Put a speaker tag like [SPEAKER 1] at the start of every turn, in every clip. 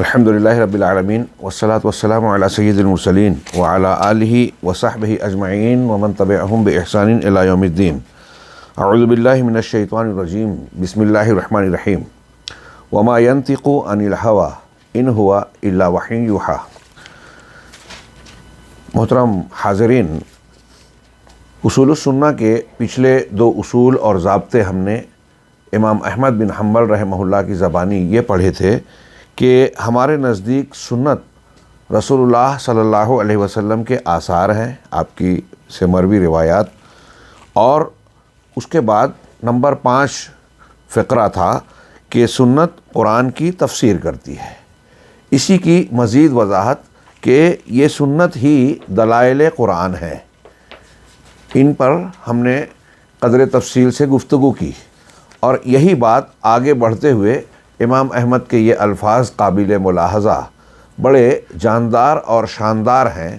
[SPEAKER 1] الحمدللہ رب العالمین والصلاة والسلام علی سید المرسلین وعلی آلہ وصحبہ اجمعین ومن تبعہم بإحسان الی یوم الدین۔ اعوذ باللہ من الشیطان الرجیم، بسم اللہ الرحمن الرحیم۔ وما ينطق عن الهوى ان هو الا وحی یوحی۔ محترم حاضرین، اصول السنہ کے پچھلے دو اصول اور ضابطے ہم نے امام احمد بن حنبل رحمہ اللہ کی زبانی یہ پڑھے تھے کہ ہمارے نزدیک سنت رسول اللہ صلی اللہ علیہ وسلم کے آثار ہیں، آپ کی سے مروی روایات، اور اس کے بعد نمبر 5 فقرہ تھا کہ سنت قرآن کی تفسیر کرتی ہے۔ اسی کی مزید وضاحت کہ یہ سنت ہی دلائل قرآن ہے، ان پر ہم نے قدر تفصیل سے گفتگو کی، اور یہی بات آگے بڑھتے ہوئے امام احمد کے یہ الفاظ قابل ملاحظہ بڑے جاندار اور شاندار ہیں،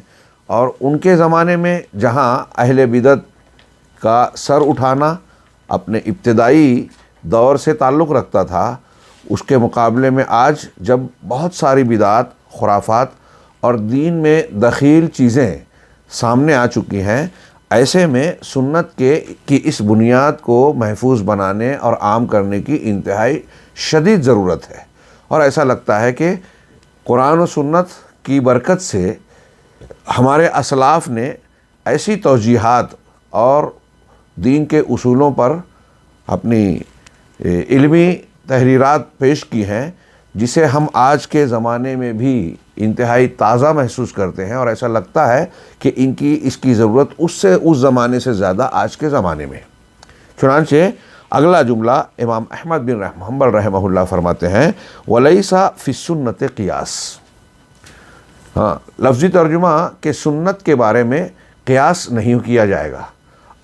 [SPEAKER 1] اور ان کے زمانے میں جہاں اہل بدعت کا سر اٹھانا اپنے ابتدائی دور سے تعلق رکھتا تھا، اس کے مقابلے میں آج جب بہت ساری بدعات، خرافات اور دین میں دخیل چیزیں سامنے آ چکی ہیں، ایسے میں سنت کی اس بنیاد کو محفوظ بنانے اور عام کرنے کی انتہائی شدید ضرورت ہے۔ اور ایسا لگتا ہے کہ قرآن و سنت کی برکت سے ہمارے اسلاف نے ایسی توجیحات اور دین کے اصولوں پر اپنی علمی تحریرات پیش کی ہیں جسے ہم آج کے زمانے میں بھی انتہائی تازہ محسوس کرتے ہیں، اور ایسا لگتا ہے کہ اس کی ضرورت اس زمانے سے زیادہ آج کے زمانے میں۔ چنانچہ اگلا جملہ امام احمد بن حنبل رحمہ اللہ فرماتے ہیں وَلَيْسَ فِي السُّنَّةِ قِيَاسٌ۔ لفظی ترجمہ کہ سنت کے بارے میں قیاس نہیں کیا جائے گا،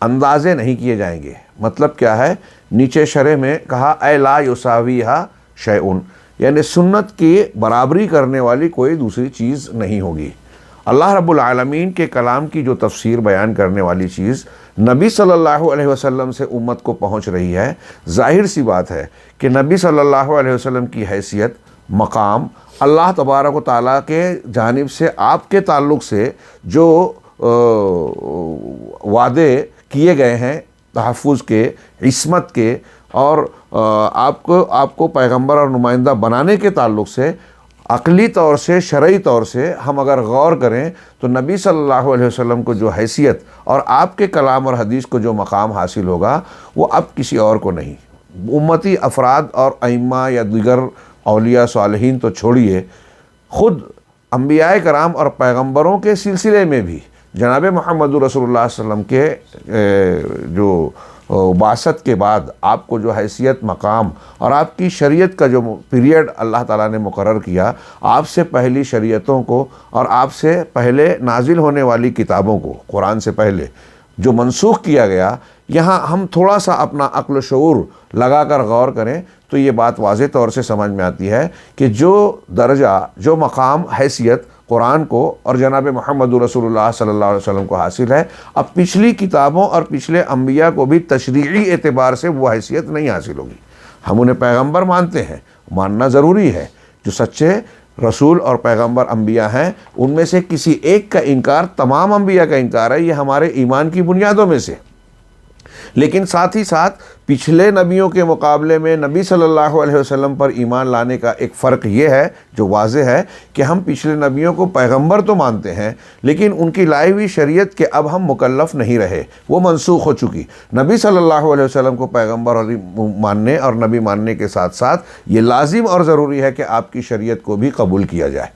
[SPEAKER 1] اندازے نہیں کیے جائیں گے۔ مطلب کیا ہے؟ نیچے شرح میں کہا اے لا یساویہا شیئن، یعنی سنت کی برابری کرنے والی کوئی دوسری چیز نہیں ہوگی۔ اللہ رب العالمین کے کلام کی جو تفسیر بیان کرنے والی چیز نبی صلی اللہ علیہ وسلم سے امت کو پہنچ رہی ہے، ظاہر سی بات ہے کہ نبی صلی اللہ علیہ وسلم کی حیثیت، مقام، اللہ تبارک و تعالیٰ کے جانب سے آپ کے تعلق سے جو وعدے کیے گئے ہیں تحفظ کے، عصمت کے، اور آپ کو پیغمبر اور نمائندہ بنانے کے تعلق سے عقلی طور سے، شرعی طور سے ہم اگر غور کریں تو نبی صلی اللہ علیہ وسلم کو جو حیثیت اور آپ کے کلام اور حدیث کو جو مقام حاصل ہوگا وہ اب کسی اور کو نہیں۔ امتی افراد اور ائمہ یا دیگر اولیاء صالحین تو چھوڑیے، خود انبیاء کرام اور پیغمبروں کے سلسلے میں بھی جناب محمد رسول اللہ صلی اللہ علیہ وسلم کے جو بعثت کے بعد آپ کو جو حیثیت، مقام اور آپ کی شریعت کا جو پیریڈ اللہ تعالیٰ نے مقرر کیا، آپ سے پہلی شریعتوں کو اور آپ سے پہلے نازل ہونے والی کتابوں کو، قرآن سے پہلے جو منسوخ کیا گیا، یہاں ہم تھوڑا سا اپنا عقل و شعور لگا کر غور کریں تو یہ بات واضح طور سے سمجھ میں آتی ہے کہ جو درجہ، جو مقام، حیثیت قرآن کو اور جناب محمد رسول اللہ صلی اللہ علیہ وسلم کو حاصل ہے، اب پچھلی کتابوں اور پچھلے انبیاء کو بھی تشریعی اعتبار سے وہ حیثیت نہیں حاصل ہوگی۔ ہم انہیں پیغمبر مانتے ہیں، ماننا ضروری ہے، جو سچے رسول اور پیغمبر انبیاء ہیں ان میں سے کسی ایک کا انکار تمام انبیاء کا انکار ہے، یہ ہمارے ایمان کی بنیادوں میں سے۔ لیکن ساتھ ہی ساتھ پچھلے نبیوں کے مقابلے میں نبی صلی اللہ علیہ وسلم پر ایمان لانے کا ایک فرق یہ ہے جو واضح ہے کہ ہم پچھلے نبیوں کو پیغمبر تو مانتے ہیں، لیکن ان کی لائی ہوئی شریعت کے اب ہم مکلف نہیں رہے، وہ منسوخ ہو چکی۔ نبی صلی اللہ علیہ وسلم کو پیغمبر ماننے اور نبی ماننے کے ساتھ ساتھ یہ لازم اور ضروری ہے کہ آپ کی شریعت کو بھی قبول کیا جائے،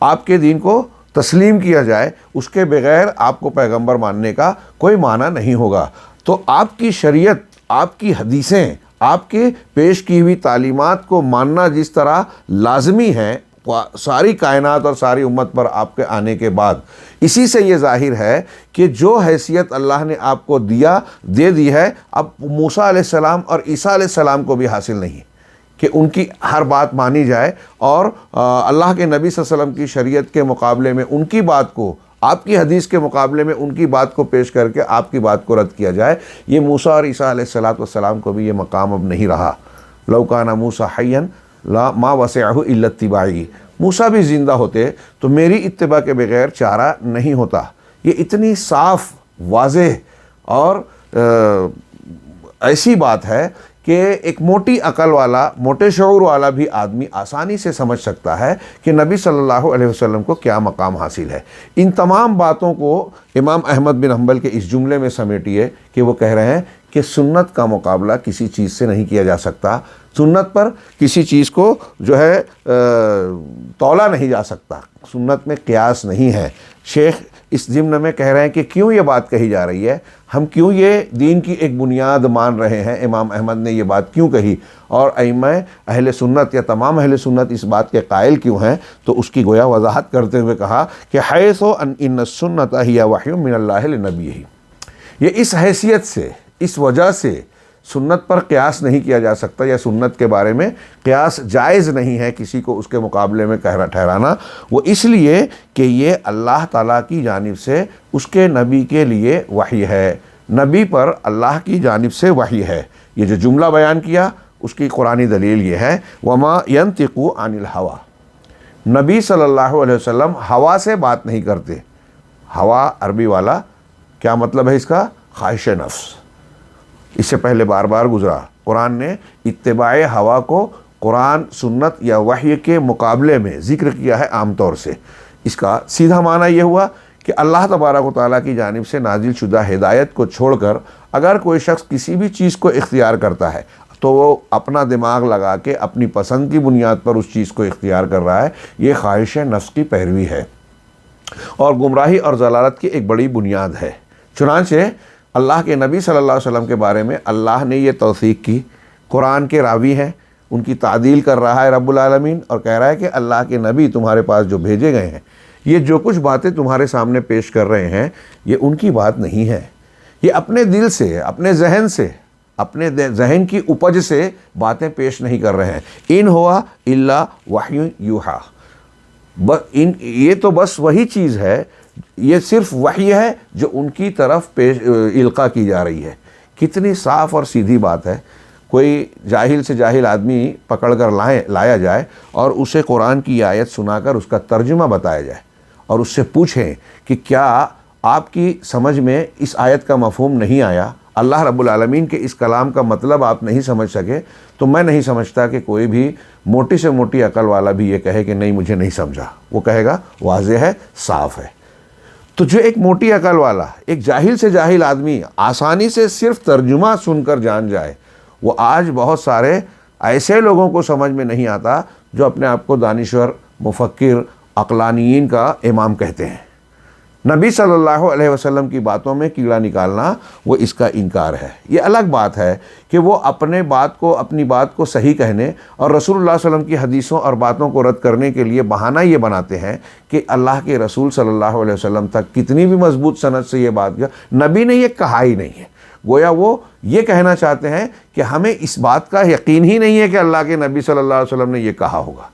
[SPEAKER 1] آپ کے دین کو تسلیم کیا جائے، اس کے بغیر آپ کو پیغمبر ماننے کا کوئی معنی نہیں ہوگا۔ تو آپ کی شریعت، آپ کی حدیثیں، آپ کے پیش کی ہوئی تعلیمات کو ماننا جس طرح لازمی ہے ساری کائنات اور ساری امت پر آپ کے آنے کے بعد، اسی سے یہ ظاہر ہے کہ جو حیثیت اللہ نے آپ کو دے دی ہے، اب موسیٰ علیہ السلام اور عیسیٰ علیہ السلام کو بھی حاصل نہیں کہ ان کی ہر بات مانی جائے، اور اللہ کے نبی صلی اللہ علیہ وسلم کی شریعت کے مقابلے میں ان کی بات کو، آپ کی حدیث کے مقابلے میں ان کی بات کو پیش کر کے آپ کی بات کو رد کیا جائے۔ یہ موسیٰ اور عیسیٰ علیہ السلام کو بھی یہ مقام اب نہیں رہا۔ لو کان موسیٰ حیا ما وسعہ الا اتباعی، موسیٰ بھی زندہ ہوتے تو میری اتباع کے بغیر چارہ نہیں ہوتا۔ یہ اتنی صاف، واضح اور ایسی بات ہے کہ ایک موٹی عقل والا، موٹے شعور والا بھی آدمی آسانی سے سمجھ سکتا ہے کہ نبی صلی اللہ علیہ وسلم کو کیا مقام حاصل ہے۔ ان تمام باتوں کو امام احمد بن حنبل کے اس جملے میں سمیٹیے کہ وہ کہہ رہے ہیں کہ سنت کا مقابلہ کسی چیز سے نہیں کیا جا سکتا، سنت پر کسی چیز کو جو ہے تولا نہیں جا سکتا، سنت میں قیاس نہیں ہے۔ شیخ اس ضمن میں کہہ رہے ہیں کہ کیوں یہ بات کہی جا رہی ہے، ہم کیوں یہ دین کی ایک بنیاد مان رہے ہیں، امام احمد نے یہ بات کیوں کہی، اور ائمہ اہل سنت یا تمام اہل سنت اس بات کے قائل کیوں ہیں، تو اس کی گویا وضاحت کرتے ہوئے کہا کہ حیث ان السنت ہی وحی من اللہ لنبیہ، یہ اس حیثیت سے، اس وجہ سے سنت پر قیاس نہیں کیا جا سکتا، یا سنت کے بارے میں قیاس جائز نہیں ہے کسی کو اس کے مقابلے میں ٹھہرانا، وہ اس لیے کہ یہ اللہ تعالیٰ کی جانب سے اس کے نبی کے لیے وحی ہے، نبی پر اللہ کی جانب سے وحی ہے۔ یہ جو جملہ بیان کیا اس کی قرآنی دلیل یہ ہے وما ينطق عن الهوى، نبی صلی اللہ علیہ وسلم ہوا سے بات نہیں کرتے۔ ہوا عربی والا کیا مطلب ہے اس کا؟ خواہش نفس۔ اس سے پہلے بار بار گزرا، قرآن نے اتباع ہوا کو قرآن، سنت یا وحی کے مقابلے میں ذکر کیا ہے عام طور سے۔ اس کا سیدھا معنی یہ ہوا کہ اللہ تبارک و تعالیٰ کی جانب سے نازل شدہ ہدایت کو چھوڑ کر اگر کوئی شخص کسی بھی چیز کو اختیار کرتا ہے تو وہ اپنا دماغ لگا کے اپنی پسند کی بنیاد پر اس چیز کو اختیار کر رہا ہے، یہ خواہش نفس کی پیروی ہے اور گمراہی اور ضلالت کی ایک بڑی بنیاد ہے۔ چنانچہ اللہ کے نبی صلی اللہ علیہ وسلم کے بارے میں اللہ نے یہ توثیق کی، قرآن کے راوی ہیں، ان کی تعدیل کر رہا ہے رب العالمین، اور کہہ رہا ہے کہ اللہ کے نبی تمہارے پاس جو بھیجے گئے ہیں، یہ جو کچھ باتیں تمہارے سامنے پیش کر رہے ہیں یہ ان کی بات نہیں ہے، یہ اپنے دل سے، اپنے ذہن سے، اپنے ذہن کی اپج سے باتیں پیش نہیں کر رہے ہیں۔ ان ہوا الا وحی یوحا، یہ تو بس وہی چیز ہے، یہ صرف وحی ہے جو ان کی طرف القاء کی جا رہی ہے۔ کتنی صاف اور سیدھی بات ہے، کوئی جاہل سے جاہل آدمی پکڑ کر لایا جائے اور اسے قرآن کی آیت سنا کر اس کا ترجمہ بتایا جائے اور اس سے پوچھیں کہ کیا آپ کی سمجھ میں اس آیت کا مفہوم نہیں آیا، اللہ رب العالمین کے اس کلام کا مطلب آپ نہیں سمجھ سکے، تو میں نہیں سمجھتا کہ کوئی بھی موٹی سے موٹی عقل والا بھی یہ کہے کہ نہیں مجھے نہیں سمجھا، وہ کہے گا واضح ہے، صاف ہے۔ تو جو ایک موٹی عقل والا، ایک جاہل سے جاہل آدمی آسانی سے صرف ترجمہ سن کر جان جائے، وہ آج بہت سارے ایسے لوگوں کو سمجھ میں نہیں آتا جو اپنے آپ کو دانشور، مفکر، عقلانیین کا امام کہتے ہیں۔ نبی صلی اللہ علیہ وسلم کی باتوں میں کیڑا نکالنا وہ اس کا انکار ہے۔ یہ الگ بات ہے کہ وہ اپنی بات کو صحیح کہنے اور رسول اللہ صلی اللہ علیہ وسلم کی حدیثوں اور باتوں کو رد کرنے کے لیے بہانہ یہ بناتے ہیں کہ اللہ کے رسول صلی اللہ علیہ وسلم تک کتنی بھی مضبوط سند سے یہ بات کیا، نبی نے یہ کہا ہی نہیں ہے۔ گویا وہ یہ کہنا چاہتے ہیں کہ ہمیں اس بات کا یقین ہی نہیں ہے کہ اللہ کے نبی صلی اللہ علیہ وسلم نے یہ کہا ہوگا۔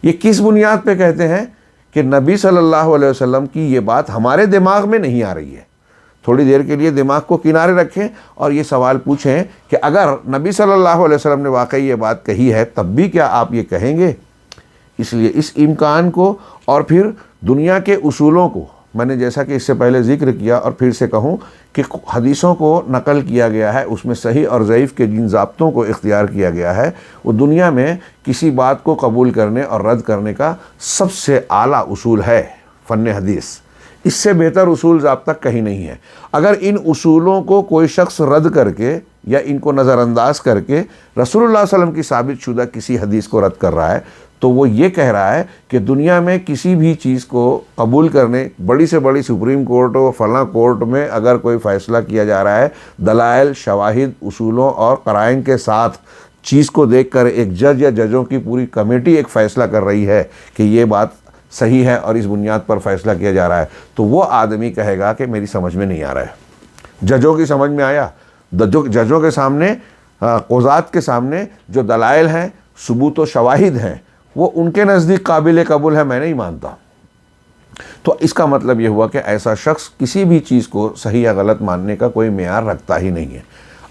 [SPEAKER 1] یہ کس بنیاد پہ کہتے ہیں کہ نبی صلی اللہ علیہ وسلم کی یہ بات ہمارے دماغ میں نہیں آ رہی ہے۔ تھوڑی دیر کے لیے دماغ کو کنارے رکھیں اور یہ سوال پوچھیں کہ اگر نبی صلی اللہ علیہ وسلم نے واقعی یہ بات کہی ہے تب بھی کیا آپ یہ کہیں گے؟ اس لیے اس امکان کو اور پھر دنیا کے اصولوں کو میں نے جیسا کہ اس سے پہلے ذکر کیا اور پھر سے کہوں کہ حدیثوں کو نقل کیا گیا ہے، اس میں صحیح اور ضعیف کے جن ضابطوں کو اختیار کیا گیا ہے وہ دنیا میں کسی بات کو قبول کرنے اور رد کرنے کا سب سے اعلیٰ اصول ہے فن حدیث۔ اس سے بہتر اصول ضابطہ کہیں نہیں ہے۔ اگر ان اصولوں کو کوئی شخص رد کر کے یا ان کو نظر انداز کر کے رسول اللہ صلی اللہ علیہ وسلم کی ثابت شدہ کسی حدیث کو رد کر رہا ہے تو وہ یہ کہہ رہا ہے کہ دنیا میں کسی بھی چیز کو قبول کرنے، بڑی سے بڑی سپریم کورٹ و فلاں کورٹ میں اگر کوئی فیصلہ کیا جا رہا ہے دلائل، شواہد، اصولوں اور قرائن کے ساتھ، چیز کو دیکھ کر ایک جج یا ججوں کی پوری کمیٹی ایک فیصلہ کر رہی ہے کہ یہ بات صحیح ہے اور اس بنیاد پر فیصلہ کیا جا رہا ہے، تو وہ آدمی کہے گا کہ میری سمجھ میں نہیں آ رہا ہے۔ ججوں کی سمجھ میں آیا؟ ججوں کے سامنے، قضات کے سامنے جو دلائل ہیں، ثبوت و شواہد ہیں، وہ ان کے نزدیک قابل قبول ہے، میں نہیں مانتا۔ تو اس کا مطلب یہ ہوا کہ ایسا شخص کسی بھی چیز کو صحیح یا غلط ماننے کا کوئی معیار رکھتا ہی نہیں ہے۔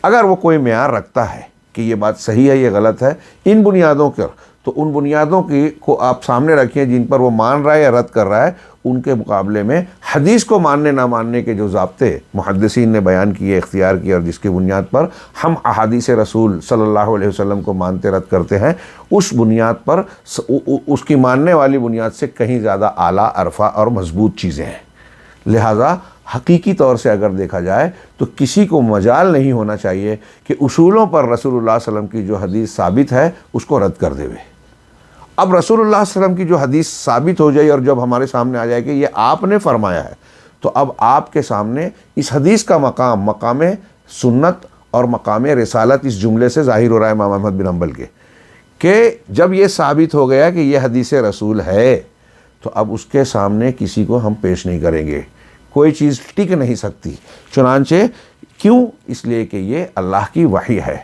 [SPEAKER 1] اگر وہ کوئی معیار رکھتا ہے کہ یہ بات صحیح ہے، یہ غلط ہے، ان بنیادوں پر، تو ان بنیادوں کو آپ سامنے رکھیں جن پر وہ مان رہا ہے یا رد کر رہا ہے، ان کے مقابلے میں حدیث کو ماننے نہ ماننے کے جو ضابطے محدثین نے بیان کیے، اختیار کیے، اور جس کی بنیاد پر ہم احادیث رسول صلی اللہ علیہ وسلم کو مانتے رد کرتے ہیں، اس بنیاد پر اس کی ماننے والی بنیاد سے کہیں زیادہ اعلیٰ، ارفع اور مضبوط چیزیں ہیں۔ لہٰذا حقیقی طور سے اگر دیکھا جائے تو کسی کو مجال نہیں ہونا چاہیے کہ اصولوں پر رسول اللہ صلی اللہ علیہ وسلم کی جو حدیث ثابت ہے اس کو رد کر دے۔ اب رسول اللہ صلی اللہ علیہ وسلم کی جو حدیث ثابت ہو جائے اور جب ہمارے سامنے آ جائے کہ یہ آپ نے فرمایا ہے، تو اب آپ کے سامنے اس حدیث کا مقام سنت اور مقام رسالت اس جملے سے ظاہر ہو رہا ہے امام احمد بن حنبل کے، کہ جب یہ ثابت ہو گیا کہ یہ حدیث رسول ہے تو اب اس کے سامنے کسی کو ہم پیش نہیں کریں گے، کوئی چیز ٹک نہیں سکتی۔ چنانچہ کیوں؟ اس لیے کہ یہ اللہ کی وحی ہے،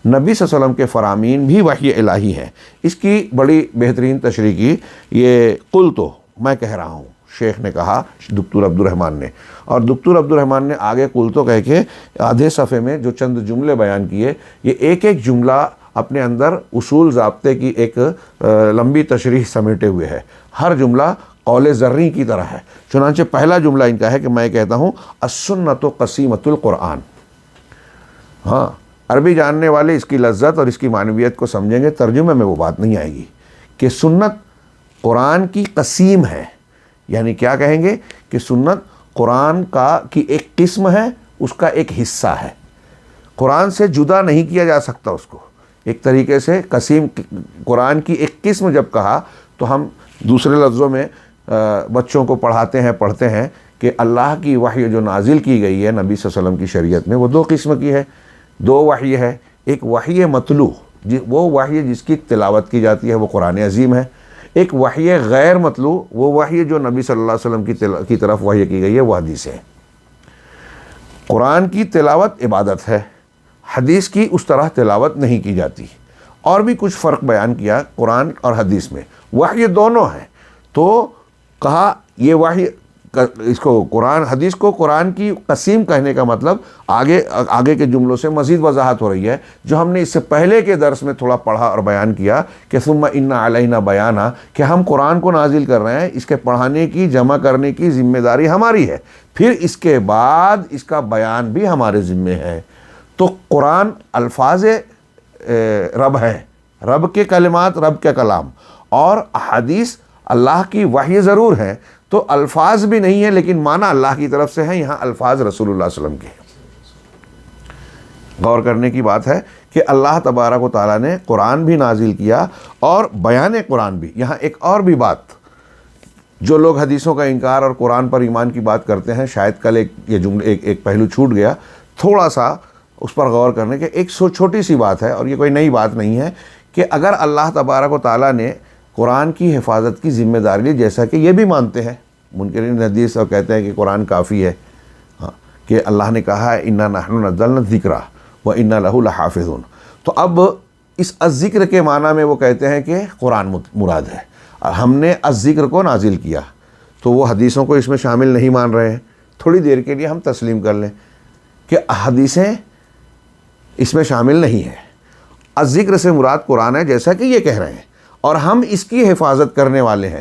[SPEAKER 1] نبی صلی اللہ علیہ وسلم کے فرامین بھی وحی الہی ہیں۔ اس کی بڑی بہترین تشریح کی، یہ قل تو میں کہہ رہا ہوں، شیخ نے کہا، دکتور عبد الرحمن نے، اور دکتور عبد الرحمن نے آگے قل تو کہہ کے آدھے صفحے میں جو چند جملے بیان کیے، یہ ایک ایک جملہ اپنے اندر اصول ضابطے کی ایک لمبی تشریح سمیٹے ہوئے ہے، ہر جملہ قول زرعی کی طرح ہے۔ چنانچہ پہلا جملہ ان کا ہے کہ میں کہتا ہوں السنت قسیمۃ القرآن۔ ہاں، عربی جاننے والے اس کی لذت اور اس کی معنویت کو سمجھیں گے، ترجمے میں وہ بات نہیں آئے گی کہ سنت قرآن کی قسیم ہے، یعنی کیا کہیں گے کہ سنت قرآن کی ایک قسم ہے، اس کا ایک حصہ ہے، قرآن سے جدا نہیں کیا جا سکتا اس کو۔ ایک طریقے سے قسیم قرآن کی ایک قسم جب کہا تو ہم دوسرے لفظوں میں بچوں کو پڑھتے ہیں کہ اللہ کی وحی جو نازل کی گئی ہے نبی صلی اللہ علیہ وسلم کی شریعت میں، وہ دو قسم کی ہے، دو وحی ہے۔ ایک وحی مطلوع، وہ وحی جس کی تلاوت کی جاتی ہے، وہ قرآن عظیم ہے۔ ایک وحی غیر مطلوع، وہ وحی جو نبی صلی اللہ علیہ وسلم کی طرف وحی کی گئی ہے، وہ حدیث ہے۔ قرآن کی تلاوت عبادت ہے، حدیث کی اس طرح تلاوت نہیں کی جاتی۔ اور بھی کچھ فرق بیان کیا قرآن اور حدیث میں، وحی دونوں ہیں۔ تو کہا یہ وحی، اس کو قرآن، حدیث کو قرآن کی قسیم کہنے کا مطلب آگے کے جملوں سے مزید وضاحت ہو رہی ہے، جو ہم نے اس سے پہلے کے درس میں تھوڑا پڑھا اور بیان کیا کہ ثم ان علینا بیانا، کہ ہم قرآن کو نازل کر رہے ہیں، اس کے پڑھانے کی، جمع کرنے کی ذمہ داری ہماری ہے، پھر اس کے بعد اس کا بیان بھی ہمارے ذمے ہے۔ تو قرآن الفاظ رب ہے، رب کے کلمات، رب کا کلام، اور احادیث اللہ کی وحی ضرور ہے، تو الفاظ بھی نہیں ہے لیکن معنی اللہ کی طرف سے ہے، یہاں الفاظ رسول اللہ صلی اللہ علیہ وسلم کے۔ غور کرنے کی بات ہے کہ اللہ تبارک و تعالیٰ نے قرآن بھی نازل کیا اور بیان قرآن بھی۔ یہاں ایک اور بھی بات، جو لوگ حدیثوں کا انکار اور قرآن پر ایمان کی بات کرتے ہیں، شاید کل یہ جملے ایک پہلو چھوٹ گیا، تھوڑا سا اس پر غور کرنے کے ایک چھوٹی سی بات ہے، اور یہ کوئی نئی بات نہیں ہے، کہ اگر اللہ تبارک و تعالیٰ نے قرآن کی حفاظت کی ذمہ داری لی، جیسا کہ یہ بھی مانتے ہیں منکرین حدیث اور کہتے ہیں کہ قرآن کافی ہے، ہاں، کہ اللہ نے کہا ہے انا نحن نزلنا الذکر وانا لہ لحافظون، تو اب اس الذکر کے معنی میں وہ کہتے ہیں کہ قرآن مراد ہے، ہم نے الذکر کو نازل کیا، تو وہ حدیثوں کو اس میں شامل نہیں مان رہے ہیں۔ تھوڑی دیر کے لیے ہم تسلیم کر لیں کہ حدیثیں اس میں شامل نہیں ہیں، الذکر سے مراد قرآن ہے جیسا کہ یہ کہہ رہے ہیں، اور ہم اس کی حفاظت کرنے والے ہیں۔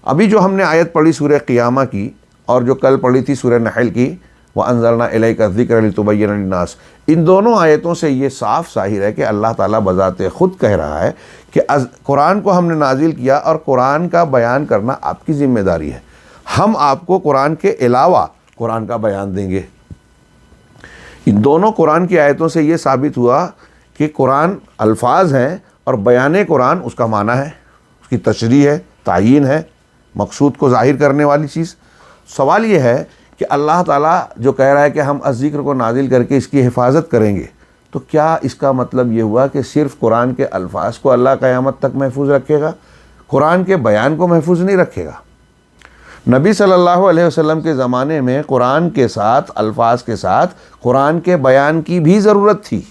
[SPEAKER 1] ابھی جو ہم نے آیت پڑھی سورہ قیامہ کی، اور جو کل پڑھی تھی سورہ نحل کی، وَأَنزَلْنَا إِلَيْكَ الذِّكْرَ لِتُبَيِّنَ لِلنَّاسِ، ان دونوں آیتوں سے یہ صاف ظاہر ہے کہ اللہ تعالیٰ بذات خود کہہ رہا ہے کہ قرآن کو ہم نے نازل کیا اور قرآن کا بیان کرنا آپ کی ذمہ داری ہے، ہم آپ کو قرآن کے علاوہ قرآن کا بیان دیں گے۔ ان دونوں قرآن کی آیتوں سے یہ ثابت ہوا کہ قرآن الفاظ ہیں اور بیان قرآن اس کا معنی ہے، اس کی تشریح ہے، تعیین ہے، مقصود کو ظاہر کرنے والی چیز۔ سوال یہ ہے کہ اللہ تعالیٰ جو کہہ رہا ہے کہ ہم الذکر کو نازل کر کے اس کی حفاظت کریں گے، تو کیا اس کا مطلب یہ ہوا کہ صرف قرآن کے الفاظ کو اللہ قیامت تک محفوظ رکھے گا، قرآن کے بیان کو محفوظ نہیں رکھے گا؟ نبی صلی اللہ علیہ وسلم کے زمانے میں قرآن کے ساتھ، الفاظ کے ساتھ قرآن کے بیان کی بھی ضرورت تھی۔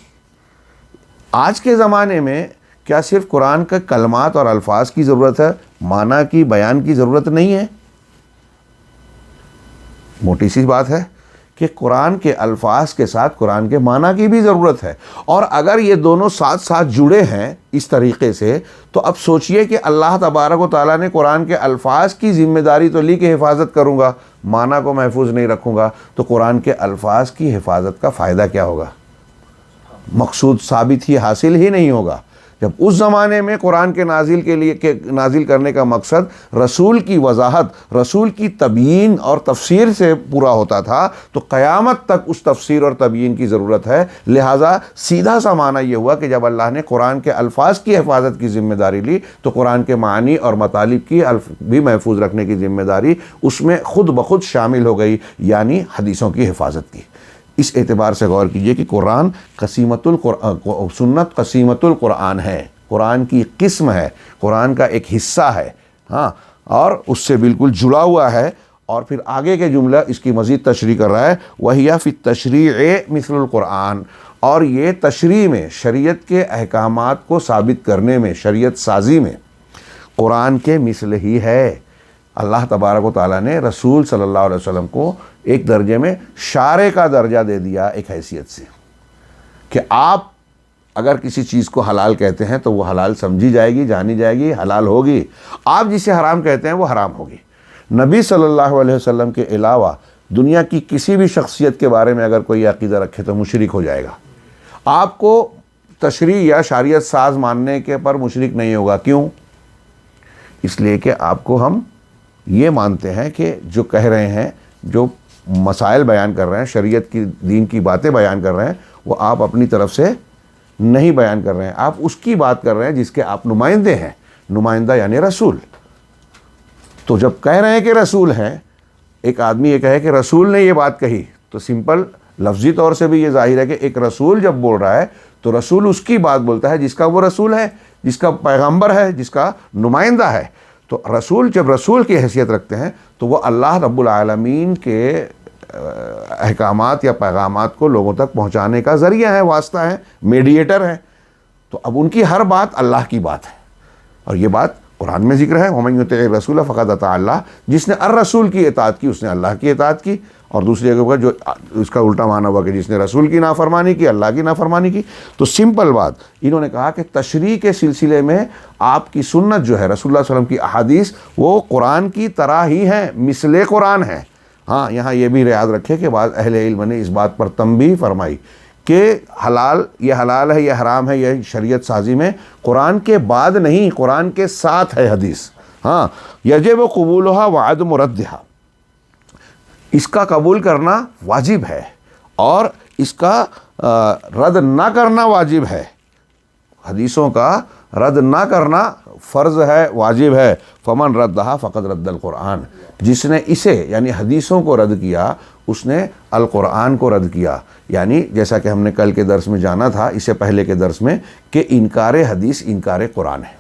[SPEAKER 1] آج کے زمانے میں کیا صرف قرآن کے کلمات اور الفاظ کی ضرورت ہے، معنی کی، بیان کی ضرورت نہیں ہے؟ موٹی سی بات ہے کہ قرآن کے الفاظ کے ساتھ قرآن کے معنی کی بھی ضرورت ہے، اور اگر یہ دونوں ساتھ ساتھ جڑے ہیں اس طریقے سے، تو اب سوچئے کہ اللہ تبارک و تعالیٰ نے قرآن کے الفاظ کی ذمہ داری تو لی کہ حفاظت کروں گا، معنی کو محفوظ نہیں رکھوں گا، تو قرآن کے الفاظ کی حفاظت کا فائدہ کیا ہوگا؟ مقصود ثابت ہی حاصل ہی نہیں ہوگا۔ جب اس زمانے میں قرآن کے نازل کرنے کا مقصد رسول کی وضاحت، رسول کی تبیین اور تفسیر سے پورا ہوتا تھا، تو قیامت تک اس تفسیر اور تبیین کی ضرورت ہے۔ لہٰذا سیدھا سا معنی یہ ہوا کہ جب اللہ نے قرآن کے الفاظ کی حفاظت کی ذمہ داری لی، تو قرآن کے معنی اور مطالب کی بھی محفوظ رکھنے کی ذمہ داری اس میں خود بخود شامل ہو گئی، یعنی حدیثوں کی حفاظت کی۔ اس اعتبار سے غور کیجئے کہ قرآن سنت قسیمت القرآن ہے، قرآن کی قسم ہے، قرآن کا ایک حصہ ہے، ہاں، اور اس سے بالکل جڑا ہوا ہے۔ اور پھر آگے کے جملہ اس کی مزید تشریح کر رہا ہے، وَهِيَ فِي التَّشْرِيعِ مِثْلُ الْقُرْآنِ، اور یہ تشریح میں، شریعت کے احکامات کو ثابت کرنے میں، شریعت سازی میں قرآن کے مثل ہی ہے۔ اللہ تبارک و تعالیٰ نے رسول صلی اللہ علیہ وسلم کو ایک درجے میں شارع کا درجہ دے دیا، ایک حیثیت سے، کہ آپ اگر کسی چیز کو حلال کہتے ہیں تو وہ حلال سمجھی جائے گی، جانی جائے گی، حلال ہوگی۔ آپ جسے حرام کہتے ہیں وہ حرام ہوگی۔ نبی صلی اللہ علیہ وسلم کے علاوہ دنیا کی کسی بھی شخصیت کے بارے میں اگر کوئی عقیدہ رکھے تو مشرک ہو جائے گا۔ آپ کو تشریع یا شریعت ساز ماننے کے پر مشرک نہیں ہوگا۔ کیوں؟ اس لیے کہ آپ کو ہم یہ مانتے ہیں کہ جو کہہ رہے ہیں، جو مسائل بیان کر رہے ہیں، شریعت کی، دین کی باتیں بیان کر رہے ہیں، وہ آپ اپنی طرف سے نہیں بیان کر رہے ہیں، آپ اس کی بات کر رہے ہیں جس کے آپ نمائندے ہیں۔ نمائندہ یعنی رسول۔ تو جب کہہ رہے ہیں کہ رسول ہیں، ایک آدمی یہ کہے کہ رسول نے یہ بات کہی، تو سمپل لفظی طور سے بھی یہ ظاہر ہے کہ ایک رسول جب بول رہا ہے تو رسول اس کی بات بولتا ہے جس کا وہ رسول ہے، جس کا پیغمبر ہے، جس کا نمائندہ ہے۔ تو رسول جب رسول کی حیثیت رکھتے ہیں تو وہ اللہ رب العالمین کے احکامات یا پیغامات کو لوگوں تک پہنچانے کا ذریعہ ہے، واسطہ ہے، میڈیٹر ہے۔ تو اب ان کی ہر بات اللہ کی بات ہے، اور یہ بات قرآن میں ذکر ہے، وَمَن يُطِعِ الرَّسُولَ فَقَدْ أَطَاعَ اللَّهَ، جس نے الرسول کی اطاعت کی اس نے اللہ کی اطاعت کی۔ اور دوسری جگہ پر جو اس کا الٹا معنی ہوا کہ جس نے رسول کی نافرمانی کی اللہ کی نافرمانی کی۔ تو سمپل بات، انہوں نے کہا کہ تشریع کے سلسلے میں آپ کی سنت جو ہے، رسول اللہ صلی اللہ علیہ وسلم کی احادیث، وہ قرآن کی طرح ہی ہیں، مثل قرآن ہے۔ ہاں، یہاں یہ بھی یاد رکھے کہ بعض اہل علم نے اس بات پر تنبیہ فرمائی کہ یہ حلال ہے، یہ حرام ہے، یہ شریعت سازی میں قرآن کے بعد نہیں، قرآن کے ساتھ ہے حدیث۔ ہاں، یجب قبولها وعدم ردها، اس کا قبول کرنا واجب ہے اور اس کا رد نہ کرنا واجب ہے۔ حدیثوں کا رد نہ کرنا فرض ہے، واجب ہے۔ فمن ردها فقد رد القرآن، جس نے اسے یعنی حدیثوں کو رد کیا اس نے القرآن کو رد کیا۔ یعنی جیسا کہ ہم نے کل کے درس میں جانا تھا، اس سے پہلے کے درس میں، کہ انکار حدیث انکار قرآن ہے۔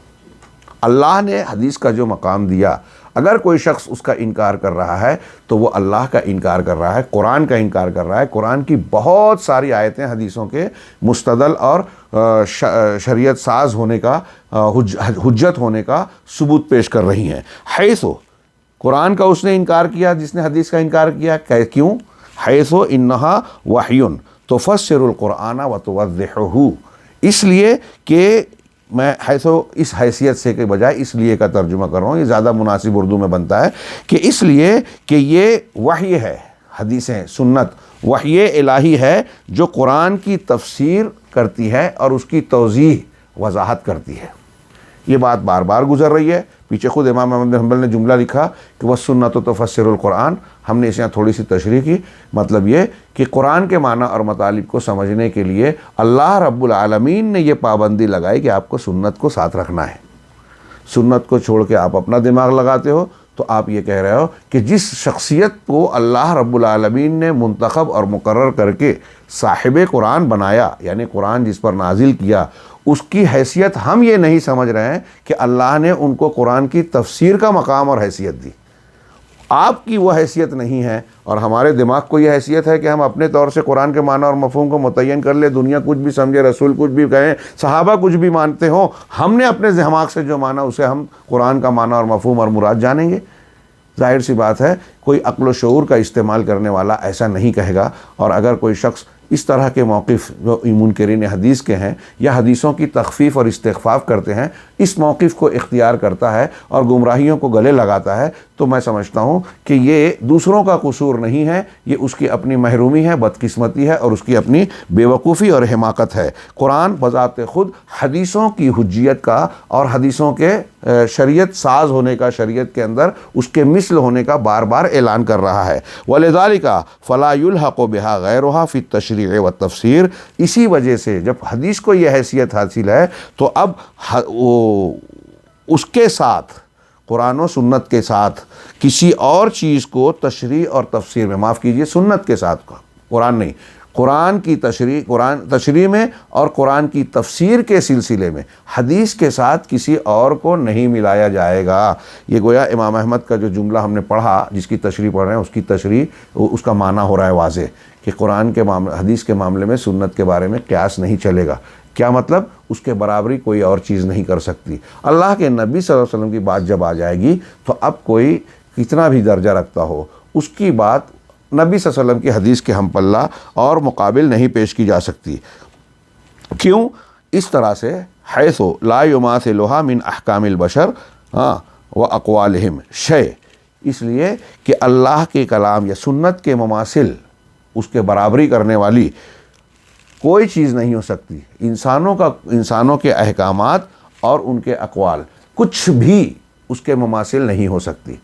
[SPEAKER 1] اللہ نے حدیث کا جو مقام دیا، اگر کوئی شخص اس کا انکار کر رہا ہے تو وہ اللہ کا انکار کر رہا ہے، قرآن کا انکار کر رہا ہے۔ قرآن کی بہت ساری آیتیں حدیثوں کے مستدل اور شریعت ساز ہونے کا، حجت ہونے کا ثبوت پیش کر رہی ہیں۔ حیثو، قرآن کا اس نے انکار کیا جس نے حدیث کا انکار کیا، کیوں؟ حیثو انہا وحی تفسر القرآن وتوضحہ، اس لیے کہ میں اس حیثیت سے کے بجائے اس لیے کا ترجمہ کر رہا ہوں، یہ زیادہ مناسب اردو میں بنتا ہے، کہ اس لیے کہ یہ وحی ہے، حدیثیں، سنت وحی الہی ہے جو قرآن کی تفسیر کرتی ہے اور اس کی توضیح، وضاحت کرتی ہے۔ یہ بات بار بار گزر رہی ہے۔ پیچھے خود امام احمد بن حنبل نے جملہ لکھا کہ وَالسُنَّةُ تُفَسِّرُ الْقُرْآنَ، ہم نے اس یہاں تھوڑی سی تشریح کی۔ مطلب یہ کہ قرآن کے معنی اور مطالب کو سمجھنے کے لیے اللہ رب العالمین نے یہ پابندی لگائی کہ آپ کو سنت کو ساتھ رکھنا ہے۔ سنت کو چھوڑ کے آپ اپنا دماغ لگاتے ہو تو آپ یہ کہہ رہے ہو کہ جس شخصیت کو اللہ رب العالمین نے منتخب اور مقرر کر کے صاحب قرآن بنایا، یعنی قرآن جس پر نازل کیا، اس کی حیثیت ہم یہ نہیں سمجھ رہے ہیں کہ اللہ نے ان کو قرآن کی تفسیر کا مقام اور حیثیت دی۔ آپ کی وہ حیثیت نہیں ہے، اور ہمارے دماغ کو یہ حیثیت ہے کہ ہم اپنے طور سے قرآن کے معنی اور مفہوم کو متعین کر لیں، دنیا کچھ بھی سمجھے، رسول کچھ بھی کہیں، صحابہ کچھ بھی مانتے ہوں، ہم نے اپنے دماغ سے جو مانا اسے ہم قرآن کا معنی اور مفہوم اور مراد جانیں گے۔ ظاہر سی بات ہے کوئی عقل و شعور کا استعمال کرنے والا ایسا نہیں کہے گا، اور اگر کوئی شخص اس طرح کے موقف جو منکرین حدیث کے ہیں یا حدیثوں کی تخفیف اور استخفاف کرتے ہیں، اس موقف کو اختیار کرتا ہے اور گمراہیوں کو گلے لگاتا ہے، تو میں سمجھتا ہوں کہ یہ دوسروں کا قصور نہیں ہے، یہ اس کی اپنی محرومی ہے، بدقسمتی ہے، اور اس کی اپنی بے وقوفی اور حماقت ہے۔ قرآن بذات خود حدیثوں کی حجیت کا اور حدیثوں کے شریعت ساز ہونے کا، شریعت کے اندر اس کے مثل ہونے کا بار بار اعلان کر رہا ہے۔ وَلِذَلِكَ فَلَا يُلْحَقُ بِهَا غَيْرُهَا فِي التَّشْرِيعِ وَالتَّفْسِيرِ، اسی وجہ سے جب حدیث کو یہ حیثیت حاصل ہے تو اب اس کے ساتھ، قرآن و سنت کے ساتھ کسی اور چیز کو تشریح اور تفسیر میں، معاف کیجئے سنت کے ساتھ، قرآن نہیں، قرآن کی تشریح، قرآن تشریح میں اور قرآن کی تفسیر کے سلسلے میں حدیث کے ساتھ کسی اور کو نہیں ملایا جائے گا۔ یہ گویا امام احمد کا جو جملہ ہم نے پڑھا، جس کی تشریح پڑھ رہے ہیں، اس کی تشریح، اس کا معنی ہو رہا ہے واضح کہ قرآن کے معاملے، حدیث کے معاملے میں سنت کے بارے میں قیاس نہیں چلے گا۔ کیا مطلب؟ اس کے برابری کوئی اور چیز نہیں کر سکتی۔ اللہ کے نبی صلی اللہ علیہ وسلم کی بات جب آ جائے گی تو اب کوئی کتنا بھی درجہ رکھتا ہو، اس کی بات نبی صلی اللہ علیہ وسلم کی حدیث کے ہم پلہ اور مقابل نہیں پیش کی جا سکتی۔ کیوں؟ اس طرح سے حیث لا یماثلھا من احکام البشر و اقوالہم شیء، اس لیے کہ اللہ کے کلام یا سنت کے مماثل، اس کے برابری کرنے والی کوئی چیز نہیں ہو سکتی۔ انسانوں کے احکامات اور ان کے اقوال کچھ بھی اس کے مماثل نہیں ہو سکتی۔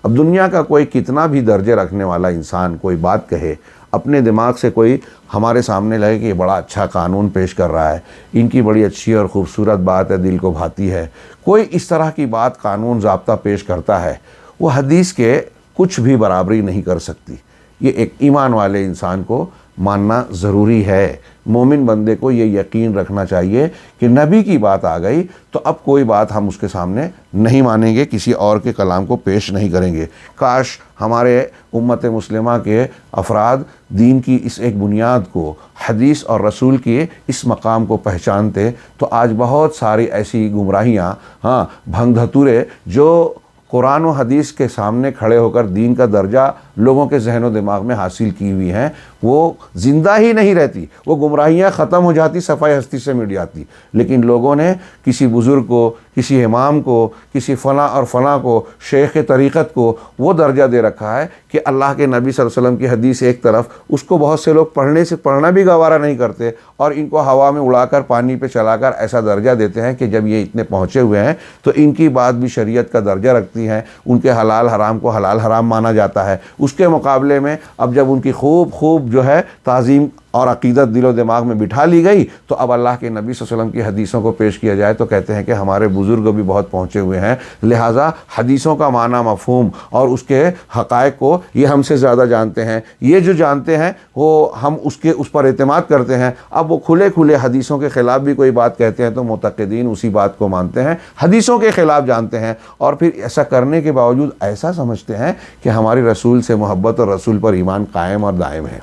[SPEAKER 1] اب دنیا کا کوئی کتنا بھی درجے رکھنے والا انسان کوئی بات کہے، اپنے دماغ سے کوئی ہمارے سامنے لگے کہ یہ بڑا اچھا قانون پیش کر رہا ہے، ان کی بڑی اچھی اور خوبصورت بات ہے، دل کو بھاتی ہے، کوئی اس طرح کی بات، قانون، ضابطہ پیش کرتا ہے، وہ حدیث کے کچھ بھی برابری نہیں کر سکتی۔ یہ ایک ایمان والے انسان کو ماننا ضروری ہے۔ مومن بندے کو یہ یقین رکھنا چاہیے کہ نبی کی بات آ گئی تو اب کوئی بات ہم اس کے سامنے نہیں مانیں گے، کسی اور کے کلام کو پیش نہیں کریں گے۔ کاش ہمارے امت مسلمہ کے افراد دین کی اس ایک بنیاد کو، حدیث اور رسول کے اس مقام کو پہچانتے تو آج بہت ساری ایسی گمراہیاں، بھنگ دھتورے جو قرآن و حدیث کے سامنے کھڑے ہو کر دین کا درجہ لوگوں کے ذہن و دماغ میں حاصل کی ہوئی ہیں، وہ زندہ ہی نہیں رہتی، وہ گمراہیاں ختم ہو جاتی، صفائی ہستی سے مٹ جاتی۔ لیکن لوگوں نے کسی بزرگ کو، کسی امام کو، کسی فلاں اور فلاں کو، شیخ طریقت کو وہ درجہ دے رکھا ہے کہ اللہ کے نبی صلی اللہ علیہ وسلم کی حدیث ایک طرف، اس کو بہت سے لوگ پڑھنا بھی گوارا نہیں کرتے، اور ان کو ہوا میں اڑا کر، پانی پہ چلا کر ایسا درجہ دیتے ہیں کہ جب یہ اتنے پہنچے ہوئے ہیں تو ان کی بات بھی شریعت کا درجہ رکھتی ہیں، ان کے حلال حرام کو حلال حرام مانا جاتا ہے۔ اس کے مقابلے میں اب جب ان کی خوب جو ہے تعظیم اور عقیدت دل و دماغ میں بٹھا لی گئی تو اب اللہ کے نبی صلی اللہ علیہ وسلم کی حدیثوں کو پیش کیا جائے تو کہتے ہیں کہ ہمارے بزرگ بھی بہت پہنچے ہوئے ہیں، لہٰذا حدیثوں کا معنی، مفہوم اور اس کے حقائق کو یہ ہم سے زیادہ جانتے ہیں، یہ جو جانتے ہیں وہ ہم اس پر اعتماد کرتے ہیں۔ اب وہ کھلے حدیثوں کے خلاف بھی کوئی بات کہتے ہیں تو معتقدین اسی بات کو مانتے ہیں، حدیثوں کے خلاف جانتے ہیں، اور پھر ایسا کرنے کے باوجود ایسا سمجھتے ہیں کہ ہماری رسول سے محبت اور رسول پر ایمان قائم اور دائم ہے۔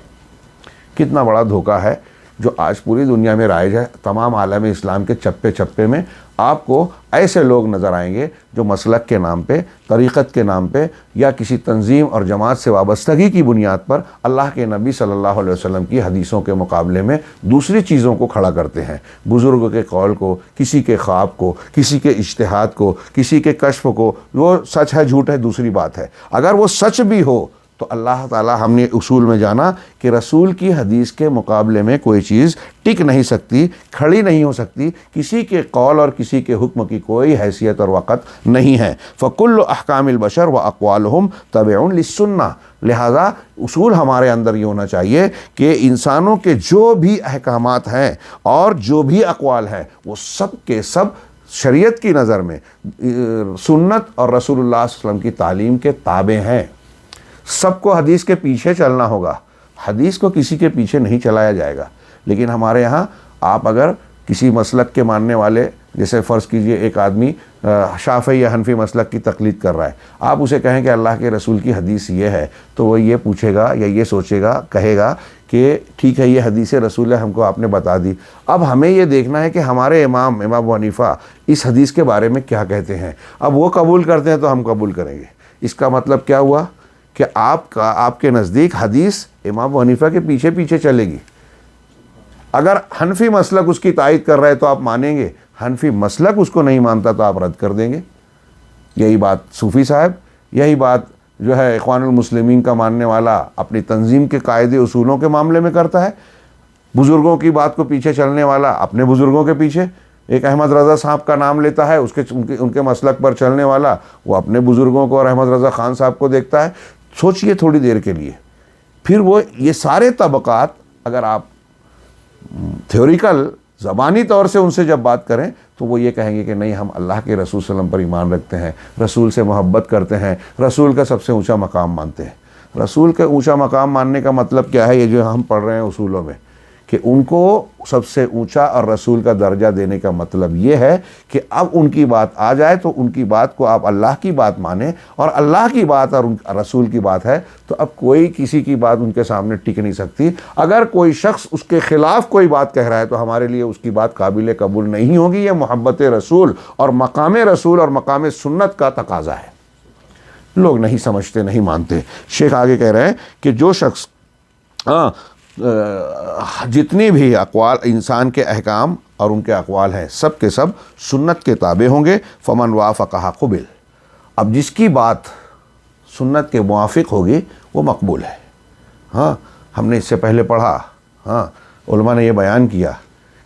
[SPEAKER 1] کتنا بڑا دھوکہ ہے جو آج پوری دنیا میں رائج ہے۔ تمام عالم اسلام کے چپے میں آپ کو ایسے لوگ نظر آئیں گے جو مسلک کے نام پہ، طریقت کے نام پہ، یا کسی تنظیم اور جماعت سے وابستگی کی بنیاد پر اللہ کے نبی صلی اللہ علیہ وسلم کی حدیثوں کے مقابلے میں دوسری چیزوں کو کھڑا کرتے ہیں، بزرگوں کے قول کو، کسی کے خواب کو، کسی کے اجتہاد کو، کسی کے کشف کو۔ وہ سچ ہے جھوٹ ہے دوسری بات ہے، اگر وہ سچ بھی ہو تو اللہ تعالیٰ، ہم نے اصول میں جانا کہ رسول کی حدیث کے مقابلے میں کوئی چیز ٹک نہیں سکتی، کھڑی نہیں ہو سکتی، کسی کے قول اور کسی کے حکم کی کوئی حیثیت اور وقت نہیں ہے۔ فَكُلُّ أَحْكَامِ الْبَشَرِ وَأَقْوَالُهُمْ تَبِعٌ لِلسُّنَّةِ، لہٰذا اصول ہمارے اندر یہ ہونا چاہیے کہ انسانوں کے جو بھی احکامات ہیں اور جو بھی اقوال ہیں وہ سب کے سب شریعت کی نظر میں سنت اور رسول اللہ صلی اللہ علیہ وسلم کی تعلیم کے تابع ہیں۔ سب کو حدیث کے پیچھے چلنا ہوگا، حدیث کو کسی کے پیچھے نہیں چلایا جائے گا۔ لیکن ہمارے یہاں آپ اگر کسی مسلک کے ماننے والے، جیسے فرض کیجئے ایک آدمی شافعی یا حنفی مسلک کی تقلید کر رہا ہے، آپ اسے کہیں کہ اللہ کے رسول کی حدیث یہ ہے تو وہ یہ پوچھے گا یا یہ سوچے گا، کہے گا کہ ٹھیک ہے یہ حدیث رسول ہے، ہم کو آپ نے بتا دی، اب ہمیں یہ دیکھنا ہے کہ ہمارے امام ابو حنیفہ اس حدیث کے بارے میں کیا کہتے ہیں۔ اب وہ قبول کرتے ہیں تو ہم قبول کریں گے، اس کا مطلب کیا ہوا کہ آپ کے نزدیک حدیث امام ابو حنیفہ کے پیچھے پیچھے چلے گی. اگر حنفی مسلک اس کی تائید کر رہا ہے تو آپ مانیں گے, حنفی مسلک اس کو نہیں مانتا تو آپ رد کر دیں گے. یہی بات صوفی صاحب, یہی بات جو ہے اخوان المسلمین کا ماننے والا اپنی تنظیم کے قاعدے اصولوں کے معاملے میں کرتا ہے. بزرگوں کی بات کو پیچھے چلنے والا اپنے بزرگوں کے پیچھے, ایک احمد رضا صاحب کا نام لیتا ہے, ان کے مسلک پر چلنے والا وہ اپنے بزرگوں کو اور احمد رضا خان صاحب کو دیکھتا ہے. سوچئے تھوڑی دیر کے لیے, پھر وہ یہ سارے طبقات اگر آپ تھیوریکل زبانی طور سے ان سے جب بات کریں تو وہ یہ کہیں گے کہ نہیں, ہم اللہ کے رسول صلی اللہ علیہ وسلم پر ایمان رکھتے ہیں, رسول سے محبت کرتے ہیں, رسول کا سب سے اونچا مقام مانتے ہیں. رسول کا اونچا مقام ماننے کا مطلب کیا ہے, یہ جو ہم پڑھ رہے ہیں اصولوں میں, کہ ان کو سب سے اونچا اور رسول کا درجہ دینے کا مطلب یہ ہے کہ اب ان کی بات آ جائے تو ان کی بات کو آپ اللہ کی بات مانیں, اور اللہ کی بات اور رسول کی بات ہے تو اب کوئی کسی کی بات ان کے سامنے ٹک نہیں سکتی. اگر کوئی شخص اس کے خلاف کوئی بات کہہ رہا ہے تو ہمارے لیے اس کی بات قابل قبول نہیں ہوگی. یہ محبت رسول اور مقام رسول اور مقام سنت کا تقاضا ہے. لوگ نہیں سمجھتے, نہیں مانتے. شیخ آگے کہہ رہے ہیں کہ جو شخص جتنی بھی اقوال انسان کے احکام اور ان کے اقوال ہیں سب کے سب سنت کے تابع ہوں گے. فمن وافقہ قبل, اب جس کی بات سنت کے موافق ہوگی وہ مقبول ہے. ہاں, ہم نے اس سے پہلے پڑھا, ہاں علماء نے یہ بیان کیا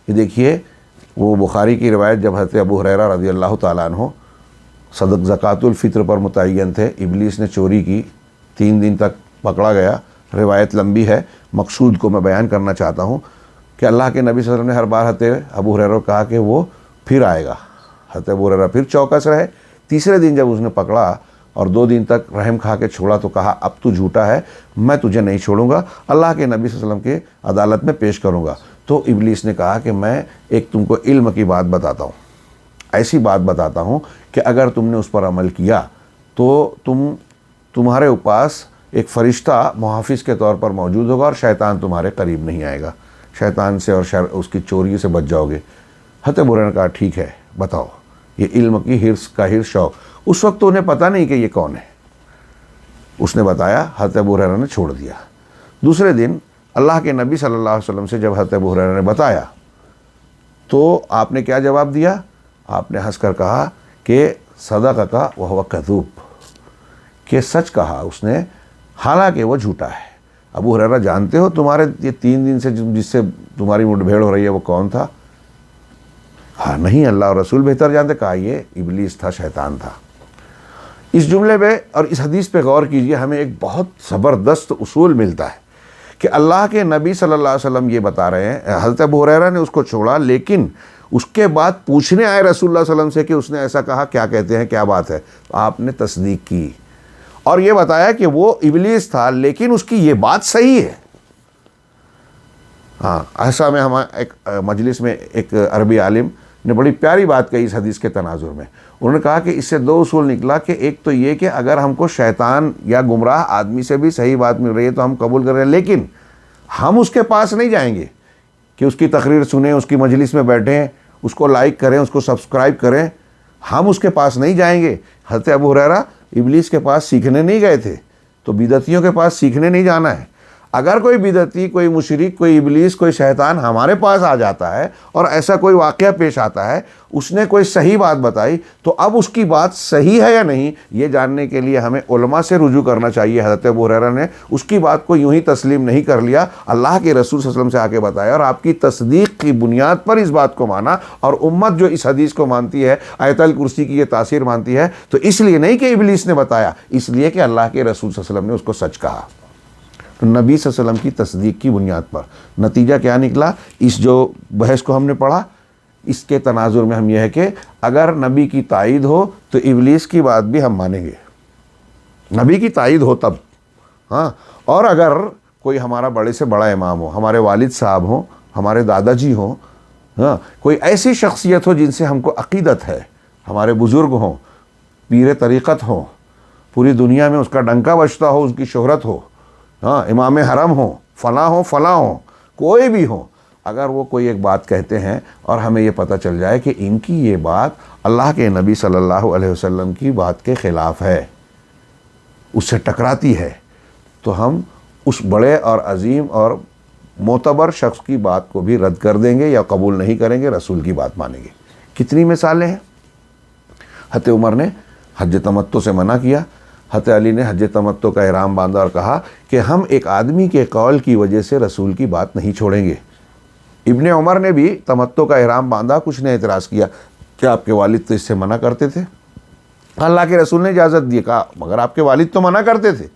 [SPEAKER 1] کہ دیکھیے وہ بخاری کی روایت جب حضرت ابو ہریرہ رضی اللہ تعالیٰ عنہ زکوٰۃ الفطر پر متعین تھے, ابلیس نے چوری کی, 3 دن تک پکڑا گیا. روایت لمبی ہے, مقصود کو میں بیان کرنا چاہتا ہوں کہ اللہ کے نبی صلی اللہ علیہ وسلم نے ہر بار حضرت ابو ہریرہ کو کہا کہ وہ پھر آئے گا. حضرت ابو ہریرہ پھر چوکس رہے. تیسرے دن جب اس نے پکڑا اور 2 دن تک رحم کھا کے چھوڑا تو کہا اب تو جھوٹا ہے, میں تجھے نہیں چھوڑوں گا, اللہ کے نبی صلی اللہ علیہ وسلم کے عدالت میں پیش کروں گا. تو ابلیس نے کہا کہ میں ایک تم کو علم کی بات بتاتا ہوں, ایسی بات بتاتا ہوں کہ اگر تم نے اس پر عمل کیا تو تمہارے پاس ایک فرشتہ محافظ کے طور پر موجود ہوگا اور شیطان تمہارے قریب نہیں آئے گا, شیطان سے اور اس کی چوری سے بچ جاؤ گے. حضرت ابو ہریرہ نے کہا ٹھیک ہے بتاؤ. یہ علم کی حرص کا شوق, اس وقت تو انہیں پتہ نہیں کہ یہ کون ہے. اس نے بتایا, حضرت ابو ہریرہ نے چھوڑ دیا. دوسرے دن اللہ کے نبی صلی اللہ علیہ وسلم سے جب حضرت ابو ہریرہ نے بتایا تو آپ نے کیا جواب دیا؟ آپ نے ہنس کر کہا کہ صدقک وہو کذوب, کہ سچ کہا اس نے حالانکہ وہ جھوٹا ہے. ابو ہریرہ جانتے ہو تمہارے یہ 3 دن سے جس سے تمہاری مٹ بھیڑ ہو رہی ہے وہ کون تھا؟ ہاں نہیں, اللہ اور رسول بہتر جانتے. کہا یہ ابلیس تھا, شیطان تھا. اس جملے پہ اور اس حدیث پہ غور کیجئے, ہمیں ایک بہت زبردست اصول ملتا ہے کہ اللہ کے نبی صلی اللہ علیہ وسلم یہ بتا رہے ہیں, حضرت ابو ہریرہ نے اس کو چھوڑا لیکن اس کے بعد پوچھنے آئے رسول اللہ صلی اللہ علیہ وسلم سے کہ اس نے ایسا کہا, کیا کہتے ہیں, کیا بات ہے؟ آپ نے تصدیق کی اور یہ بتایا کہ وہ ابلیس تھا لیکن اس کی یہ بات صحیح ہے. ہاں, ایسا میں ہمارے ایک مجلس میں ایک عربی عالم نے بڑی پیاری بات کہی اس حدیث کے تناظر میں. انہوں نے کہا کہ اس سے 2 اصول نکلا کہ ایک تو یہ کہ اگر ہم کو شیطان یا گمراہ آدمی سے بھی صحیح بات مل رہی ہے تو ہم قبول کر رہے ہیں, لیکن ہم اس کے پاس نہیں جائیں گے کہ اس کی تقریر سنیں, اس کی مجلس میں بیٹھیں, اس کو لائک کریں, اس کو سبسکرائب کریں. ہم اس کے پاس نہیں جائیں گے. حضرت ابو ہریرہ ابلیس کے پاس سیکھنے نہیں گئے تھے, تو بدعتیوں کے پاس سیکھنے نہیں جانا ہے. اگر کوئی بدعتی, کوئی مشرک, کوئی ابلیس, کوئی شیطان ہمارے پاس آ جاتا ہے اور ایسا کوئی واقعہ پیش آتا ہے, اس نے کوئی صحیح بات بتائی, تو اب اس کی بات صحیح ہے یا نہیں یہ جاننے کے لیے ہمیں علماء سے رجوع کرنا چاہیے. حضرت ابو ہریرہ نے اس کی بات کو یوں ہی تسلیم نہیں کر لیا, اللہ کے رسول صلی اللہ علیہ وسلم سے آ کے بتایا اور آپ کی تصدیق کی بنیاد پر اس بات کو مانا. اور امت جو اس حدیث کو مانتی ہے, آیت الکرسی کی یہ تاثیر مانتی ہے, تو اس لیے نہیں کہ ابلیس نے بتایا, اس لیے کہ اللہ کے رسول صلی اللہ علیہ وسلم نے اس کو سچ کہا. تو نبی صلی اللہ علیہ وسلم کی تصدیق کی بنیاد پر نتیجہ کیا نکلا؟ اس جو بحث کو ہم نے پڑھا اس کے تناظر میں ہم یہ ہے کہ اگر نبی کی تائید ہو تو ابلیس کی بات بھی ہم مانیں گے, نبی کی تائید ہو تب. ہاں, اور اگر کوئی ہمارا بڑے سے بڑا امام ہو, ہمارے والد صاحب ہوں, ہمارے دادا جی ہوں, ہاں کوئی ایسی شخصیت ہو جن سے ہم کو عقیدت ہے, ہمارے بزرگ ہوں, پیر طریقت ہوں, پوری دنیا میں اس کا ڈنکا بجتا ہو, اس کی شہرت ہو, ہاں امام حرم ہوں, فلاں ہوں, کوئی بھی ہوں, اگر وہ کوئی ایک بات کہتے ہیں اور ہمیں یہ پتہ چل جائے کہ ان کی یہ بات اللہ کے نبی صلی اللہ علیہ وسلم کی بات کے خلاف ہے, اس سے ٹکراتی ہے تو ہم اس بڑے اور عظیم اور معتبر شخص کی بات کو بھی رد کر دیں گے یا قبول نہیں کریں گے، رسول کی بات مانیں گے۔ کتنی مثالیں ہیں۔ حضرت عمر نے حج تمتع سے منع کیا، حضرت علی نے حج تمتع کا احرام باندھا اور کہا کہ ہم ایک آدمی کے قول کی وجہ سے رسول کی بات نہیں چھوڑیں گے۔ ابن عمر نے بھی تمتع کا احرام باندھا، کچھ نے اعتراض کیا کہ آپ کے والد تو اس سے منع کرتے تھے، اللہ کے رسول نے اجازت دی، کہا مگر آپ کے والد تو منع کرتے تھے۔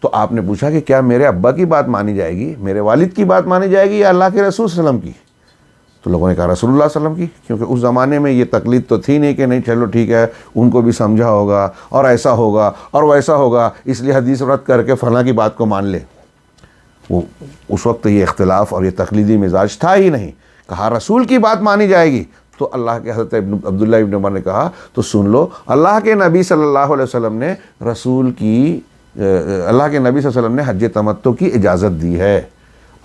[SPEAKER 1] تو آپ نے پوچھا کہ کیا میرے ابا کی بات مانی جائے گی، میرے والد کی بات مانی جائے گی یا اللہ کے رسول صلی اللہ علیہ وسلم کی؟ تو لوگوں نے کہا رسول اللہ صلی اللہ علیہ وسلم کی، کیونکہ اس زمانے میں یہ تقلید تو تھی نہیں کہ نہیں چلو ٹھیک ہے ان کو بھی سمجھا ہوگا اور ایسا ہوگا اور ویسا ہوگا اس لیے حدیث رد کر کے فلاں کی بات کو مان لے۔ وہ اس وقت یہ اختلاف اور یہ تقلیدی مزاج تھا ہی نہیں، کہا رسول کی بات مانی جائے گی۔ تو اللہ کے حضرت عبداللہ ابن عمر نے کہا تو سن لو، اللہ کے نبی صلی اللہ علیہ وسلم نے اللہ کے نبی صلی اللہ علیہ وسلم نے حج تمتع کی اجازت دی ہے۔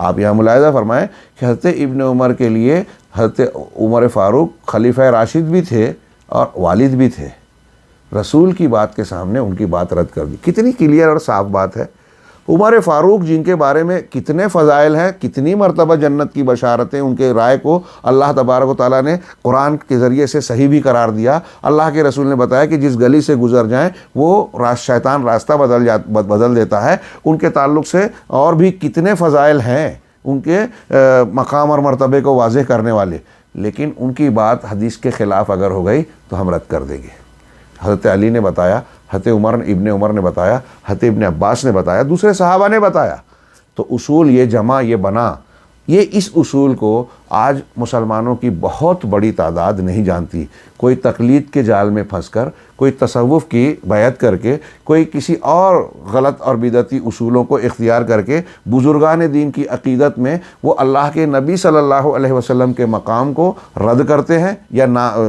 [SPEAKER 1] آپ یہاں ملاحظہ فرمائیں کہ حضرت ابن عمر کے لیے حضرت عمر فاروق خلیفہ راشد بھی تھے اور والد بھی تھے، رسول کی بات کے سامنے ان کی بات رد کر دی۔ کتنی کلیئر اور صاف بات ہے۔ عمر فاروق جن کے بارے میں کتنے فضائل ہیں، کتنی مرتبہ جنت کی بشارتیں، ان کے رائے کو اللہ تبارک و تعالیٰ نے قرآن کے ذریعے سے صحیح بھی قرار دیا۔ اللہ کے رسول نے بتایا کہ جس گلی سے گزر جائیں وہ شیطان راستہ بدل دیتا ہے۔ ان کے تعلق سے اور بھی کتنے فضائل ہیں ان کے مقام اور مرتبے کو واضح کرنے والے، لیکن ان کی بات حدیث کے خلاف اگر ہو گئی تو ہم رد کر دیں گے۔ حضرت علی نے بتایا، حضرت ابن عمر نے بتایا، حضرت ابن عباس نے بتایا، دوسرے صحابہ نے بتایا، تو اصول یہ جمع یہ بنا۔ یہ اس اصول کو آج مسلمانوں کی بہت بڑی تعداد نہیں جانتی۔ کوئی تقلید کے جال میں پھنس کر، کوئی تصوف کی بیعت کر کے، کوئی کسی اور غلط اور بدعتی اصولوں کو اختیار کر کے بزرگان دین کی عقیدت میں وہ اللہ کے نبی صلی اللہ علیہ وسلم کے مقام کو رد کرتے ہیں یا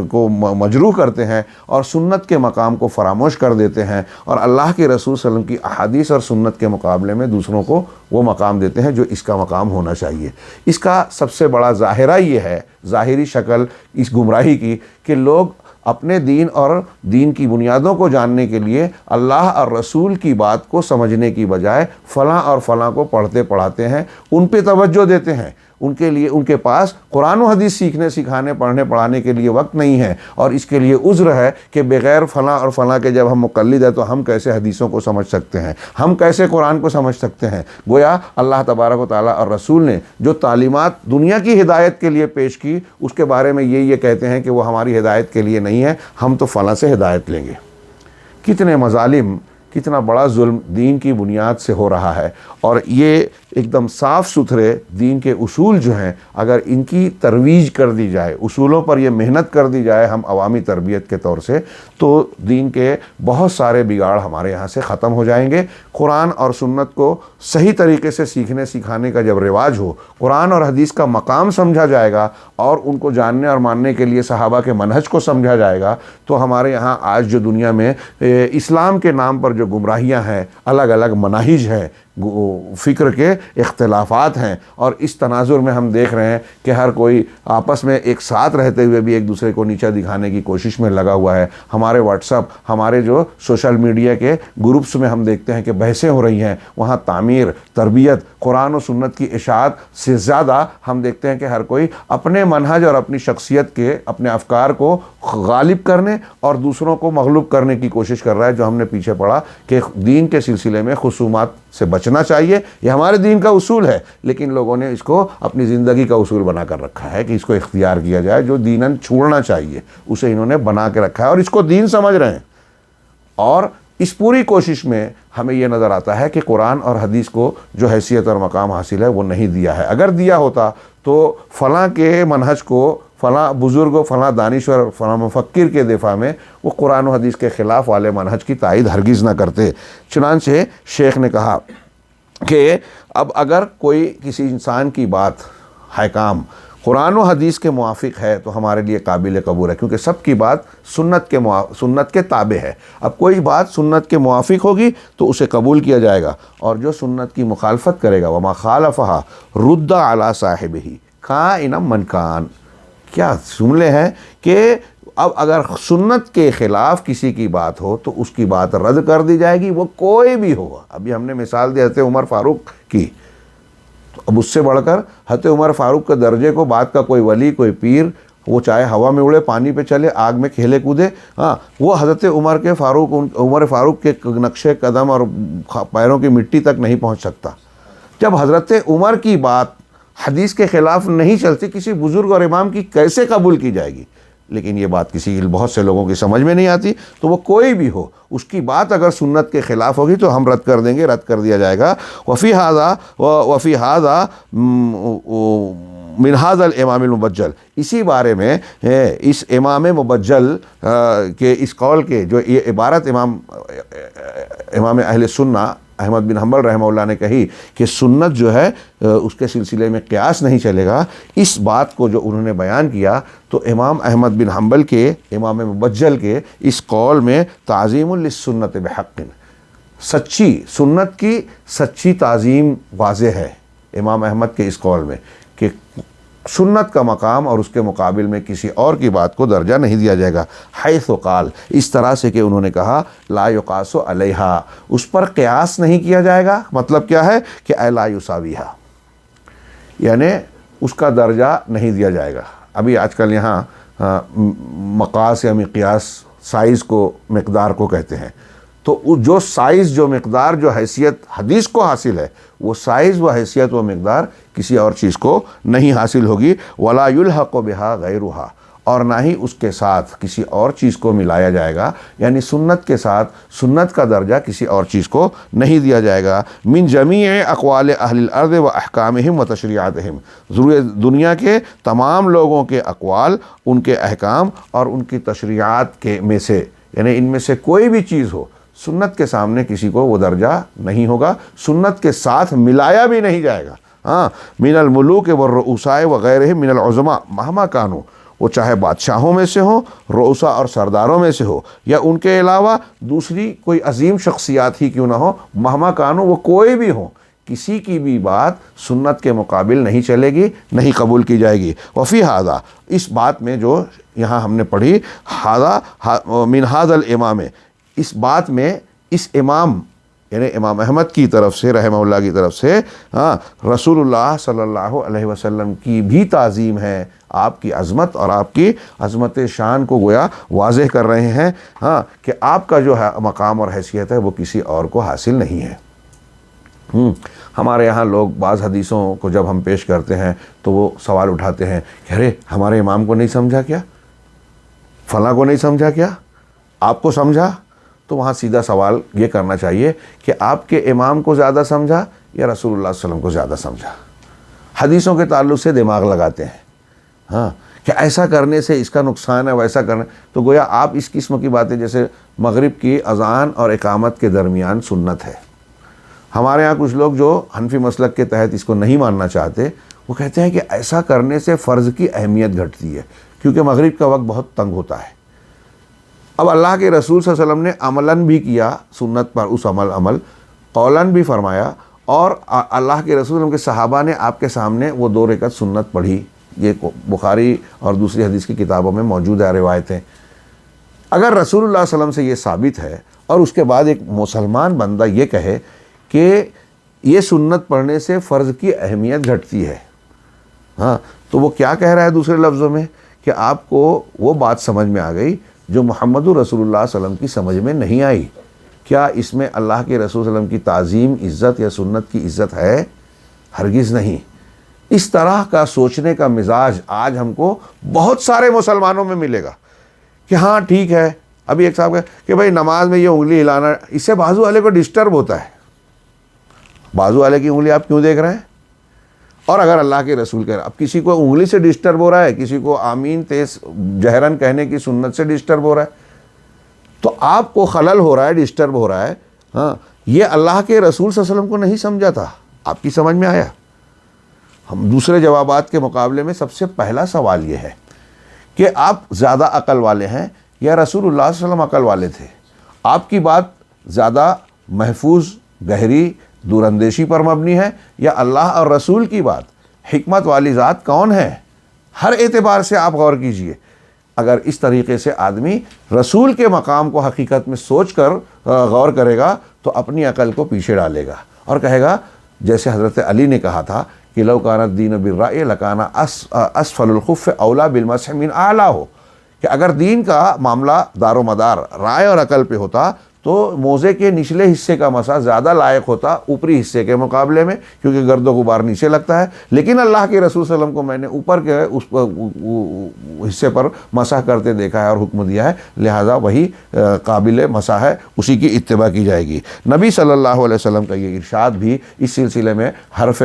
[SPEAKER 1] کو مجروح کرتے ہیں اور سنت کے مقام کو فراموش کر دیتے ہیں، اور اللہ کے رسول صلی اللہ علیہ وسلم کی احادیث اور سنت کے مقابلے میں دوسروں کو وہ مقام دیتے ہیں جو اس کا مقام ہونا چاہیے۔ اس کا سب سے بڑا ظاہرہ یہ ہے، ظاہری شکل اس گمراہی کی، کہ لوگ اپنے دین اور دین کی بنیادوں کو جاننے کے لیے اللہ اور رسول کی بات کو سمجھنے کی بجائے فلاں اور فلاں کو پڑھتے پڑھاتے ہیں، ان پہ توجہ دیتے ہیں۔ ان کے پاس قرآن و حدیث سیکھنے سکھانے پڑھنے پڑھانے کے لیے وقت نہیں ہے، اور اس کے لیے عذر ہے کہ بغیر فلاں اور فلاں کے جب ہم مقلد ہیں تو ہم کیسے حدیثوں کو سمجھ سکتے ہیں، ہم کیسے قرآن کو سمجھ سکتے ہیں۔ گویا اللہ تبارک و تعالیٰ اور رسول نے جو تعلیمات دنیا کی ہدایت کے لیے پیش کی، اس کے بارے میں یہ کہتے ہیں کہ وہ ہماری ہدایت کے لیے نہیں ہے، ہم تو فلاں سے ہدایت لیں گے۔ کتنے مظالم، کتنا بڑا ظلم دین کی بنیاد سے ہو رہا ہے، اور یہ ایک دم صاف ستھرے دین کے اصول جو ہیں اگر ان کی ترویج کر دی جائے، اصولوں پر یہ محنت کر دی جائے ہم عوامی تربیت کے طور سے، تو دین کے بہت سارے بگاڑ ہمارے یہاں سے ختم ہو جائیں گے۔ قرآن اور سنت کو صحیح طریقے سے سیکھنے سکھانے کا جب رواج ہو، قرآن اور حدیث کا مقام سمجھا جائے گا اور ان کو جاننے اور ماننے کے لیے صحابہ کے منہج کو سمجھا جائے گا، تو ہمارے یہاں آج جو دنیا میں اسلام کے نام پر جو گمراہیاں ہیں، الگ الگ مناہج ہیں، فکر کے اختلافات ہیں، اور اس تناظر میں ہم دیکھ رہے ہیں کہ ہر کوئی آپس میں ایک ساتھ رہتے ہوئے بھی ایک دوسرے کو نیچا دکھانے کی کوشش میں لگا ہوا ہے۔ ہمارے واٹس اپ، ہمارے جو سوشل میڈیا کے گروپس میں ہم دیکھتے ہیں کہ بحثیں ہو رہی ہیں، وہاں تعمیر، تربیت، قرآن و سنت کی اشاعت سے زیادہ ہم دیکھتے ہیں کہ ہر کوئی اپنے منہج اور اپنی شخصیت کے، اپنے افکار کو غالب کرنے اور دوسروں کو مغلوب کرنے کی کوشش کر رہا ہے۔ جو ہم نے پیچھے پڑھا کہ دین کے سلسلے میں خصومات سے بچنا چاہیے، یہ ہمارے دین کا اصول ہے، لیکن لوگوں نے اس کو اپنی زندگی کا اصول بنا کر رکھا ہے کہ اس کو اختیار کیا جائے، جو دیناً چھوڑنا چاہیے اسے انہوں نے بنا کے رکھا ہے اور اس کو دین سمجھ رہے ہیں۔ اور اس پوری کوشش میں ہمیں یہ نظر آتا ہے کہ قرآن اور حدیث کو جو حیثیت اور مقام حاصل ہے وہ نہیں دیا ہے۔ اگر دیا ہوتا تو فلاں کے منہج کو، فلاں بزرگ و فلاں دانشور، فلاں مفکر کے دفاع میں وہ قرآن و حدیث کے خلاف والے منہج کی تائید ہرگز نہ کرتے۔ چنانچہ شیخ نے کہا کہ اب اگر کوئی کسی انسان کی بات حکام قرآن و حدیث کے موافق ہے تو ہمارے لیے قابل قبول ہے، کیونکہ سب کی بات سنت کے تابع ہے۔ اب کوئی بات سنت کے موافق ہوگی تو اسے قبول کیا جائے گا، اور جو سنت کی مخالفت کرے گا وما خالفہا رد علی صاحبہ کائنا من کان۔ کیا جملے ہیں کہ اب اگر سنت کے خلاف کسی کی بات ہو تو اس کی بات رد کر دی جائے گی، وہ کوئی بھی ہو۔ ابھی ہم نے مثال دی حضرت عمر فاروق کی، تو اب اس سے بڑھ کر حضرت عمر فاروق کے درجے کو بات کا کوئی ولی، کوئی پیر، وہ چاہے ہوا میں اڑے، پانی پہ چلے، آگ میں کھیلے کودے، ہاں، وہ حضرت عمر فاروق کے نقش قدم اور پیروں کی مٹی تک نہیں پہنچ سکتا۔ جب حضرت عمر کی بات حدیث کے خلاف نہیں چلتی، کسی بزرگ اور امام کی کیسے قبول کی جائے گی؟ لیکن یہ بات بہت سے لوگوں کی سمجھ میں نہیں آتی، تو وہ کوئی بھی ہو، اس کی بات اگر سنت کے خلاف ہوگی تو ہم رد کر دیں گے، رد کر دیا جائے گا۔ وفی ھذا من ھذا الامام المبجل، اسی بارے میں اس امام مبجل کے اس قول کے، جو یہ عبارت امام اہل سنہ احمد بن حنبل رحمہ اللہ نے کہی کہ سنت جو ہے اس کے سلسلے میں قیاس نہیں چلے گا، اس بات کو جو انہوں نے بیان کیا، تو امام احمد بن حنبل کے، امام مبجل کے اس قول میں تعظیم للسنت بحق، سچی سنت کی سچی تعظیم واضح ہے امام احمد کے اس قول میں، کہ سنت کا مقام اور اس کے مقابل میں کسی اور کی بات کو درجہ نہیں دیا جائے گا۔ حیث قال، اس طرح سے کہ انہوں نے کہا لا یقاس علیہا، اس پر قیاس نہیں کیا جائے گا، مطلب کیا ہے کہ اے لا یساویہا، یعنی اس کا درجہ نہیں دیا جائے گا۔ ابھی آج کل یہاں مقاس یا مقیاس سائز کو، مقدار کو کہتے ہیں، تو جو سائز، جو مقدار، جو حیثیت حدیث کو حاصل ہے، وہ سائز و حیثیت و مقدار کسی اور چیز کو نہیں حاصل ہوگی۔ ولا یلحق بہا غیرہا، اور نہ ہی اس کے ساتھ کسی اور چیز کو ملایا جائے گا، یعنی سنت کے ساتھ سنت کا درجہ کسی اور چیز کو نہیں دیا جائے گا۔ من جمیع اقوال اہل الارض و احکامہم و تشریعاتہم، دنیا کے تمام لوگوں کے اقوال، ان کے احکام اور ان کی تشریعات کے میں سے، یعنی ان میں سے کوئی بھی چیز ہو، سنت کے سامنے کسی کو وہ درجہ نہیں ہوگا، سنت کے ساتھ ملایا بھی نہیں جائے گا۔ ہاں، من الملوک والرؤساء وغیرہم من العظماء مہما کانوا، وہ چاہے بادشاہوں میں سے ہوں، رؤساء اور سرداروں میں سے ہو، یا ان کے علاوہ دوسری کوئی عظیم شخصیات ہی کیوں نہ ہو، مہما کانوا، وہ کوئی بھی ہوں، کسی کی بھی بات سنت کے مقابل نہیں چلے گی، نہیں قبول کی جائے گی۔ وفی ھذا، اس بات میں جو یہاں ہم نے پڑھی، من ھذا الامام، اس بات میں اس امام یعنی امام احمد کی طرف سے، رحمہ اللہ کی طرف سے، رسول اللہ صلی اللہ علیہ وسلم کی بھی تعظیم ہے، آپ کی عظمت اور آپ کی عظمت شان کو گویا واضح کر رہے ہیں، کہ آپ کا جو ہے مقام اور حیثیت ہے وہ کسی اور کو حاصل نہیں ہے۔ ہمارے یہاں لوگ بعض حدیثوں کو جب ہم پیش کرتے ہیں تو وہ سوال اٹھاتے ہیں کہ ارے ہمارے امام کو نہیں سمجھا کیا، فلاں کو نہیں سمجھا کیا، آپ کو سمجھا؟ تو وہاں سیدھا سوال یہ کرنا چاہیے کہ آپ کے امام کو زیادہ سمجھا یا رسول اللہ صلی اللہ علیہ وسلم کو زیادہ سمجھا؟ حدیثوں کے تعلق سے دماغ لگاتے ہیں، کہ ایسا کرنے سے اس کا نقصان ہے، ویسا کرنے، تو گویا آپ اس قسم کی باتیں، جیسے مغرب کی اذان اور اقامت کے درمیان سنت ہے۔ ہمارے ہاں کچھ لوگ جو حنفی مسلک کے تحت اس کو نہیں ماننا چاہتے، وہ کہتے ہیں کہ ایسا کرنے سے فرض کی اہمیت گھٹتی ہے، کیونکہ مغرب کا وقت بہت تنگ ہوتا ہے۔ اب اللہ کے رسول صلی اللہ علیہ وسلم نے عملاً بھی کیا سنت پر، اس عمل قولاً بھی فرمایا، اور اللہ کے رسول صلی اللہ علیہ وسلم کے صحابہ نے آپ کے سامنے وہ 2 رکعت سنت پڑھی، یہ بخاری اور دوسری حدیث کی کتابوں میں موجود ہے روایتیں۔ اگر رسول اللہ صلی اللہ علیہ وسلم سے یہ ثابت ہے، اور اس کے بعد ایک مسلمان بندہ یہ کہے کہ یہ سنت پڑھنے سے فرض کی اہمیت گھٹتی ہے، تو وہ کیا کہہ رہا ہے دوسرے لفظوں میں، کہ آپ کو وہ بات سمجھ میں آ گئی جو محمد رسول اللہ صلی اللہ علیہ وسلم کی سمجھ میں نہیں آئی۔ کیا اس میں اللہ کے رسول صلی اللہ علیہ وسلم کی تعظیم، عزت یا سنت کی عزت ہے؟ ہرگز نہیں۔ اس طرح کا سوچنے کا مزاج آج ہم کو بہت سارے مسلمانوں میں ملے گا، کہ ہاں ٹھیک ہے، ابھی ایک صاحب کہ بھائی نماز میں یہ انگلی ہلانا، اس سے بازو والے کو ڈسٹرب ہوتا ہے، بازو والے کی انگلی آپ کیوں دیکھ رہے ہیں؟ اور اگر اللہ کے رسول کہہ رہے ہیں، اب کسی کو انگلی سے ڈسٹرب ہو رہا ہے، کسی کو آمین تیز جہرن کہنے کی سنت سے ڈسٹرب ہو رہا ہے، تو آپ کو خلل ہو رہا ہے، ڈسٹرب ہو رہا ہے، یہ اللہ کے رسول صلی اللہ علیہ وسلم کو نہیں سمجھا تھا، آپ کی سمجھ میں آیا؟ ہم دوسرے جوابات کے مقابلے میں سب سے پہلا سوال یہ ہے کہ آپ زیادہ عقل والے ہیں یا رسول اللہ صلی اللہ علیہ وسلم عقل والے تھے؟ آپ کی بات زیادہ محفوظ، گہری، دور اندیشی پر مبنی ہے، یا اللہ اور رسول کی بات؟ حکمت والی ذات کون ہے؟ ہر اعتبار سے آپ غور کیجئے، اگر اس طریقے سے آدمی رسول کے مقام کو حقیقت میں سوچ کر غور کرے گا تو اپنی عقل کو پیچھے ڈالے گا اور کہے گا جیسے حضرت علی نے کہا تھا کہ لو کان الدین بالرأی لکان اسفل الخف اولا بالمسح من اعلیٰ، ہو کہ اگر دین کا معاملہ دار و مدار رائے اور عقل پہ ہوتا تو موزے کے نچلے حصے کا مسح زیادہ لائق ہوتا اوپری حصے کے مقابلے میں، کیونکہ گرد و غبار نیچے لگتا ہے، لیکن اللہ کے رسول صلی اللہ علیہ وسلم کو میں نے اوپر کے اس حصے پر مسح کرتے دیکھا ہے اور حکم دیا ہے، لہٰذا وہی قابل مسح ہے، اسی کی اتباع کی جائے گی۔ نبی صلی اللہ علیہ وسلم کا یہ ارشاد بھی اس سلسلے میں حرف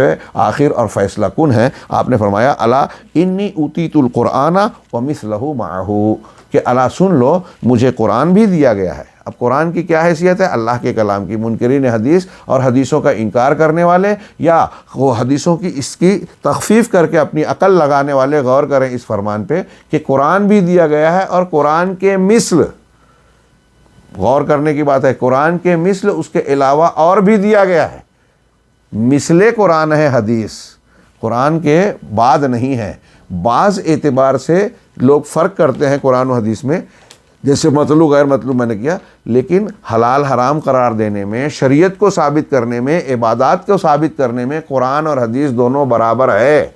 [SPEAKER 1] آخر اور فیصلہ کن ہے۔ آپ نے فرمایا الا انی اوتیت القرآن ومثلہ معہ، کہ الا سن لو مجھے قرآن بھی دیا گیا ہے۔ اب قرآن کی کیا حیثیت ہے؟ اللہ کے کلام کی۔ منکرین حدیث اور حدیثوں کا انکار کرنے والے یا وہ حدیثوں کی اس کی تخفیف کر کے اپنی عقل لگانے والے غور کریں اس فرمان پہ کہ قرآن بھی دیا گیا ہے اور قرآن کے مثل، غور کرنے کی بات ہے، قرآن کے مثل اس کے علاوہ اور بھی دیا گیا ہے۔ مثل قرآن ہے حدیث، قرآن کے بعد نہیں ہے۔ بعض اعتبار سے لوگ فرق کرتے ہیں قرآن و حدیث میں، جیسے مطلوب غیر مطلوب میں نے کیا، لیکن حلال حرام قرار دینے میں، شریعت کو ثابت کرنے میں، عبادات کو ثابت کرنے میں قرآن اور حدیث دونوں برابر ہے۔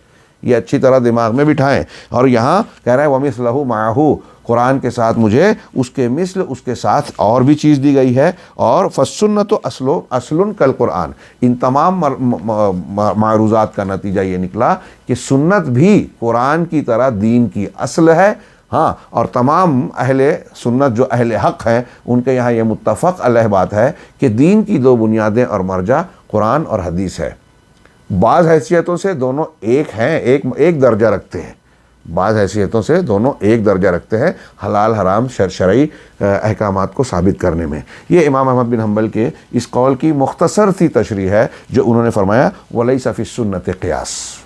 [SPEAKER 1] یہ اچھی طرح دماغ میں بٹھائیں۔ اور یہاں کہہ رہا ہے وَمِثْلَهُ مَعَهُ، قرآن کے ساتھ مجھے اس کے مثل، اس کے ساتھ اور بھی چیز دی گئی ہے۔ اور فَالسُّنَّةُ أَصْلٌ كَالْقُرْآن، ان تمام معروضات کا نتیجہ یہ نکلا کہ سنت بھی قرآن کی طرح دین کی اصل ہے۔ ہاں، اور تمام اہل سنت جو اہل حق ہیں ان کے یہاں یہ متفق علیہ بات ہے کہ دین کی دو بنیادیں اور مرجع قرآن اور حدیث ہے۔ بعض حیثیتوں سے دونوں ایک ہیں، ایک درجہ رکھتے ہیں، بعض حیثیتوں سے دونوں ایک درجہ رکھتے ہیں حلال حرام شرعی احکامات کو ثابت کرنے میں۔ یہ امام احمد بن حنبل کے اس قول کی مختصر سی تشریح ہے جو انہوں نے فرمایا وَلَيْسَ فِي السُّنَّةِ قِيَاسٌ۔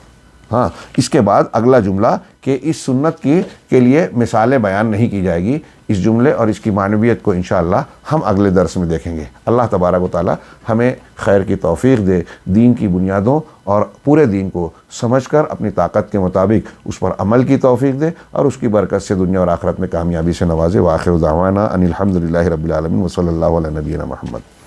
[SPEAKER 1] ہاں، اس کے بعد اگلا جملہ کہ اس سنت کے لیے مثالیں بیان نہیں کی جائے گی، اس جملے اور اس کی معنویت کو انشاءاللہ ہم اگلے درس میں دیکھیں گے۔ اللہ تبارک و تعالی ہمیں خیر کی توفیق دے، دین کی بنیادوں اور پورے دین کو سمجھ کر اپنی طاقت کے مطابق اس پر عمل کی توفیق دے اور اس کی برکت سے دنیا اور آخرت میں کامیابی سے نوازے۔ وآخر دعوانا ان الحمد للہ رب العالمین وصلی اللہ علیہ نبینا محمد۔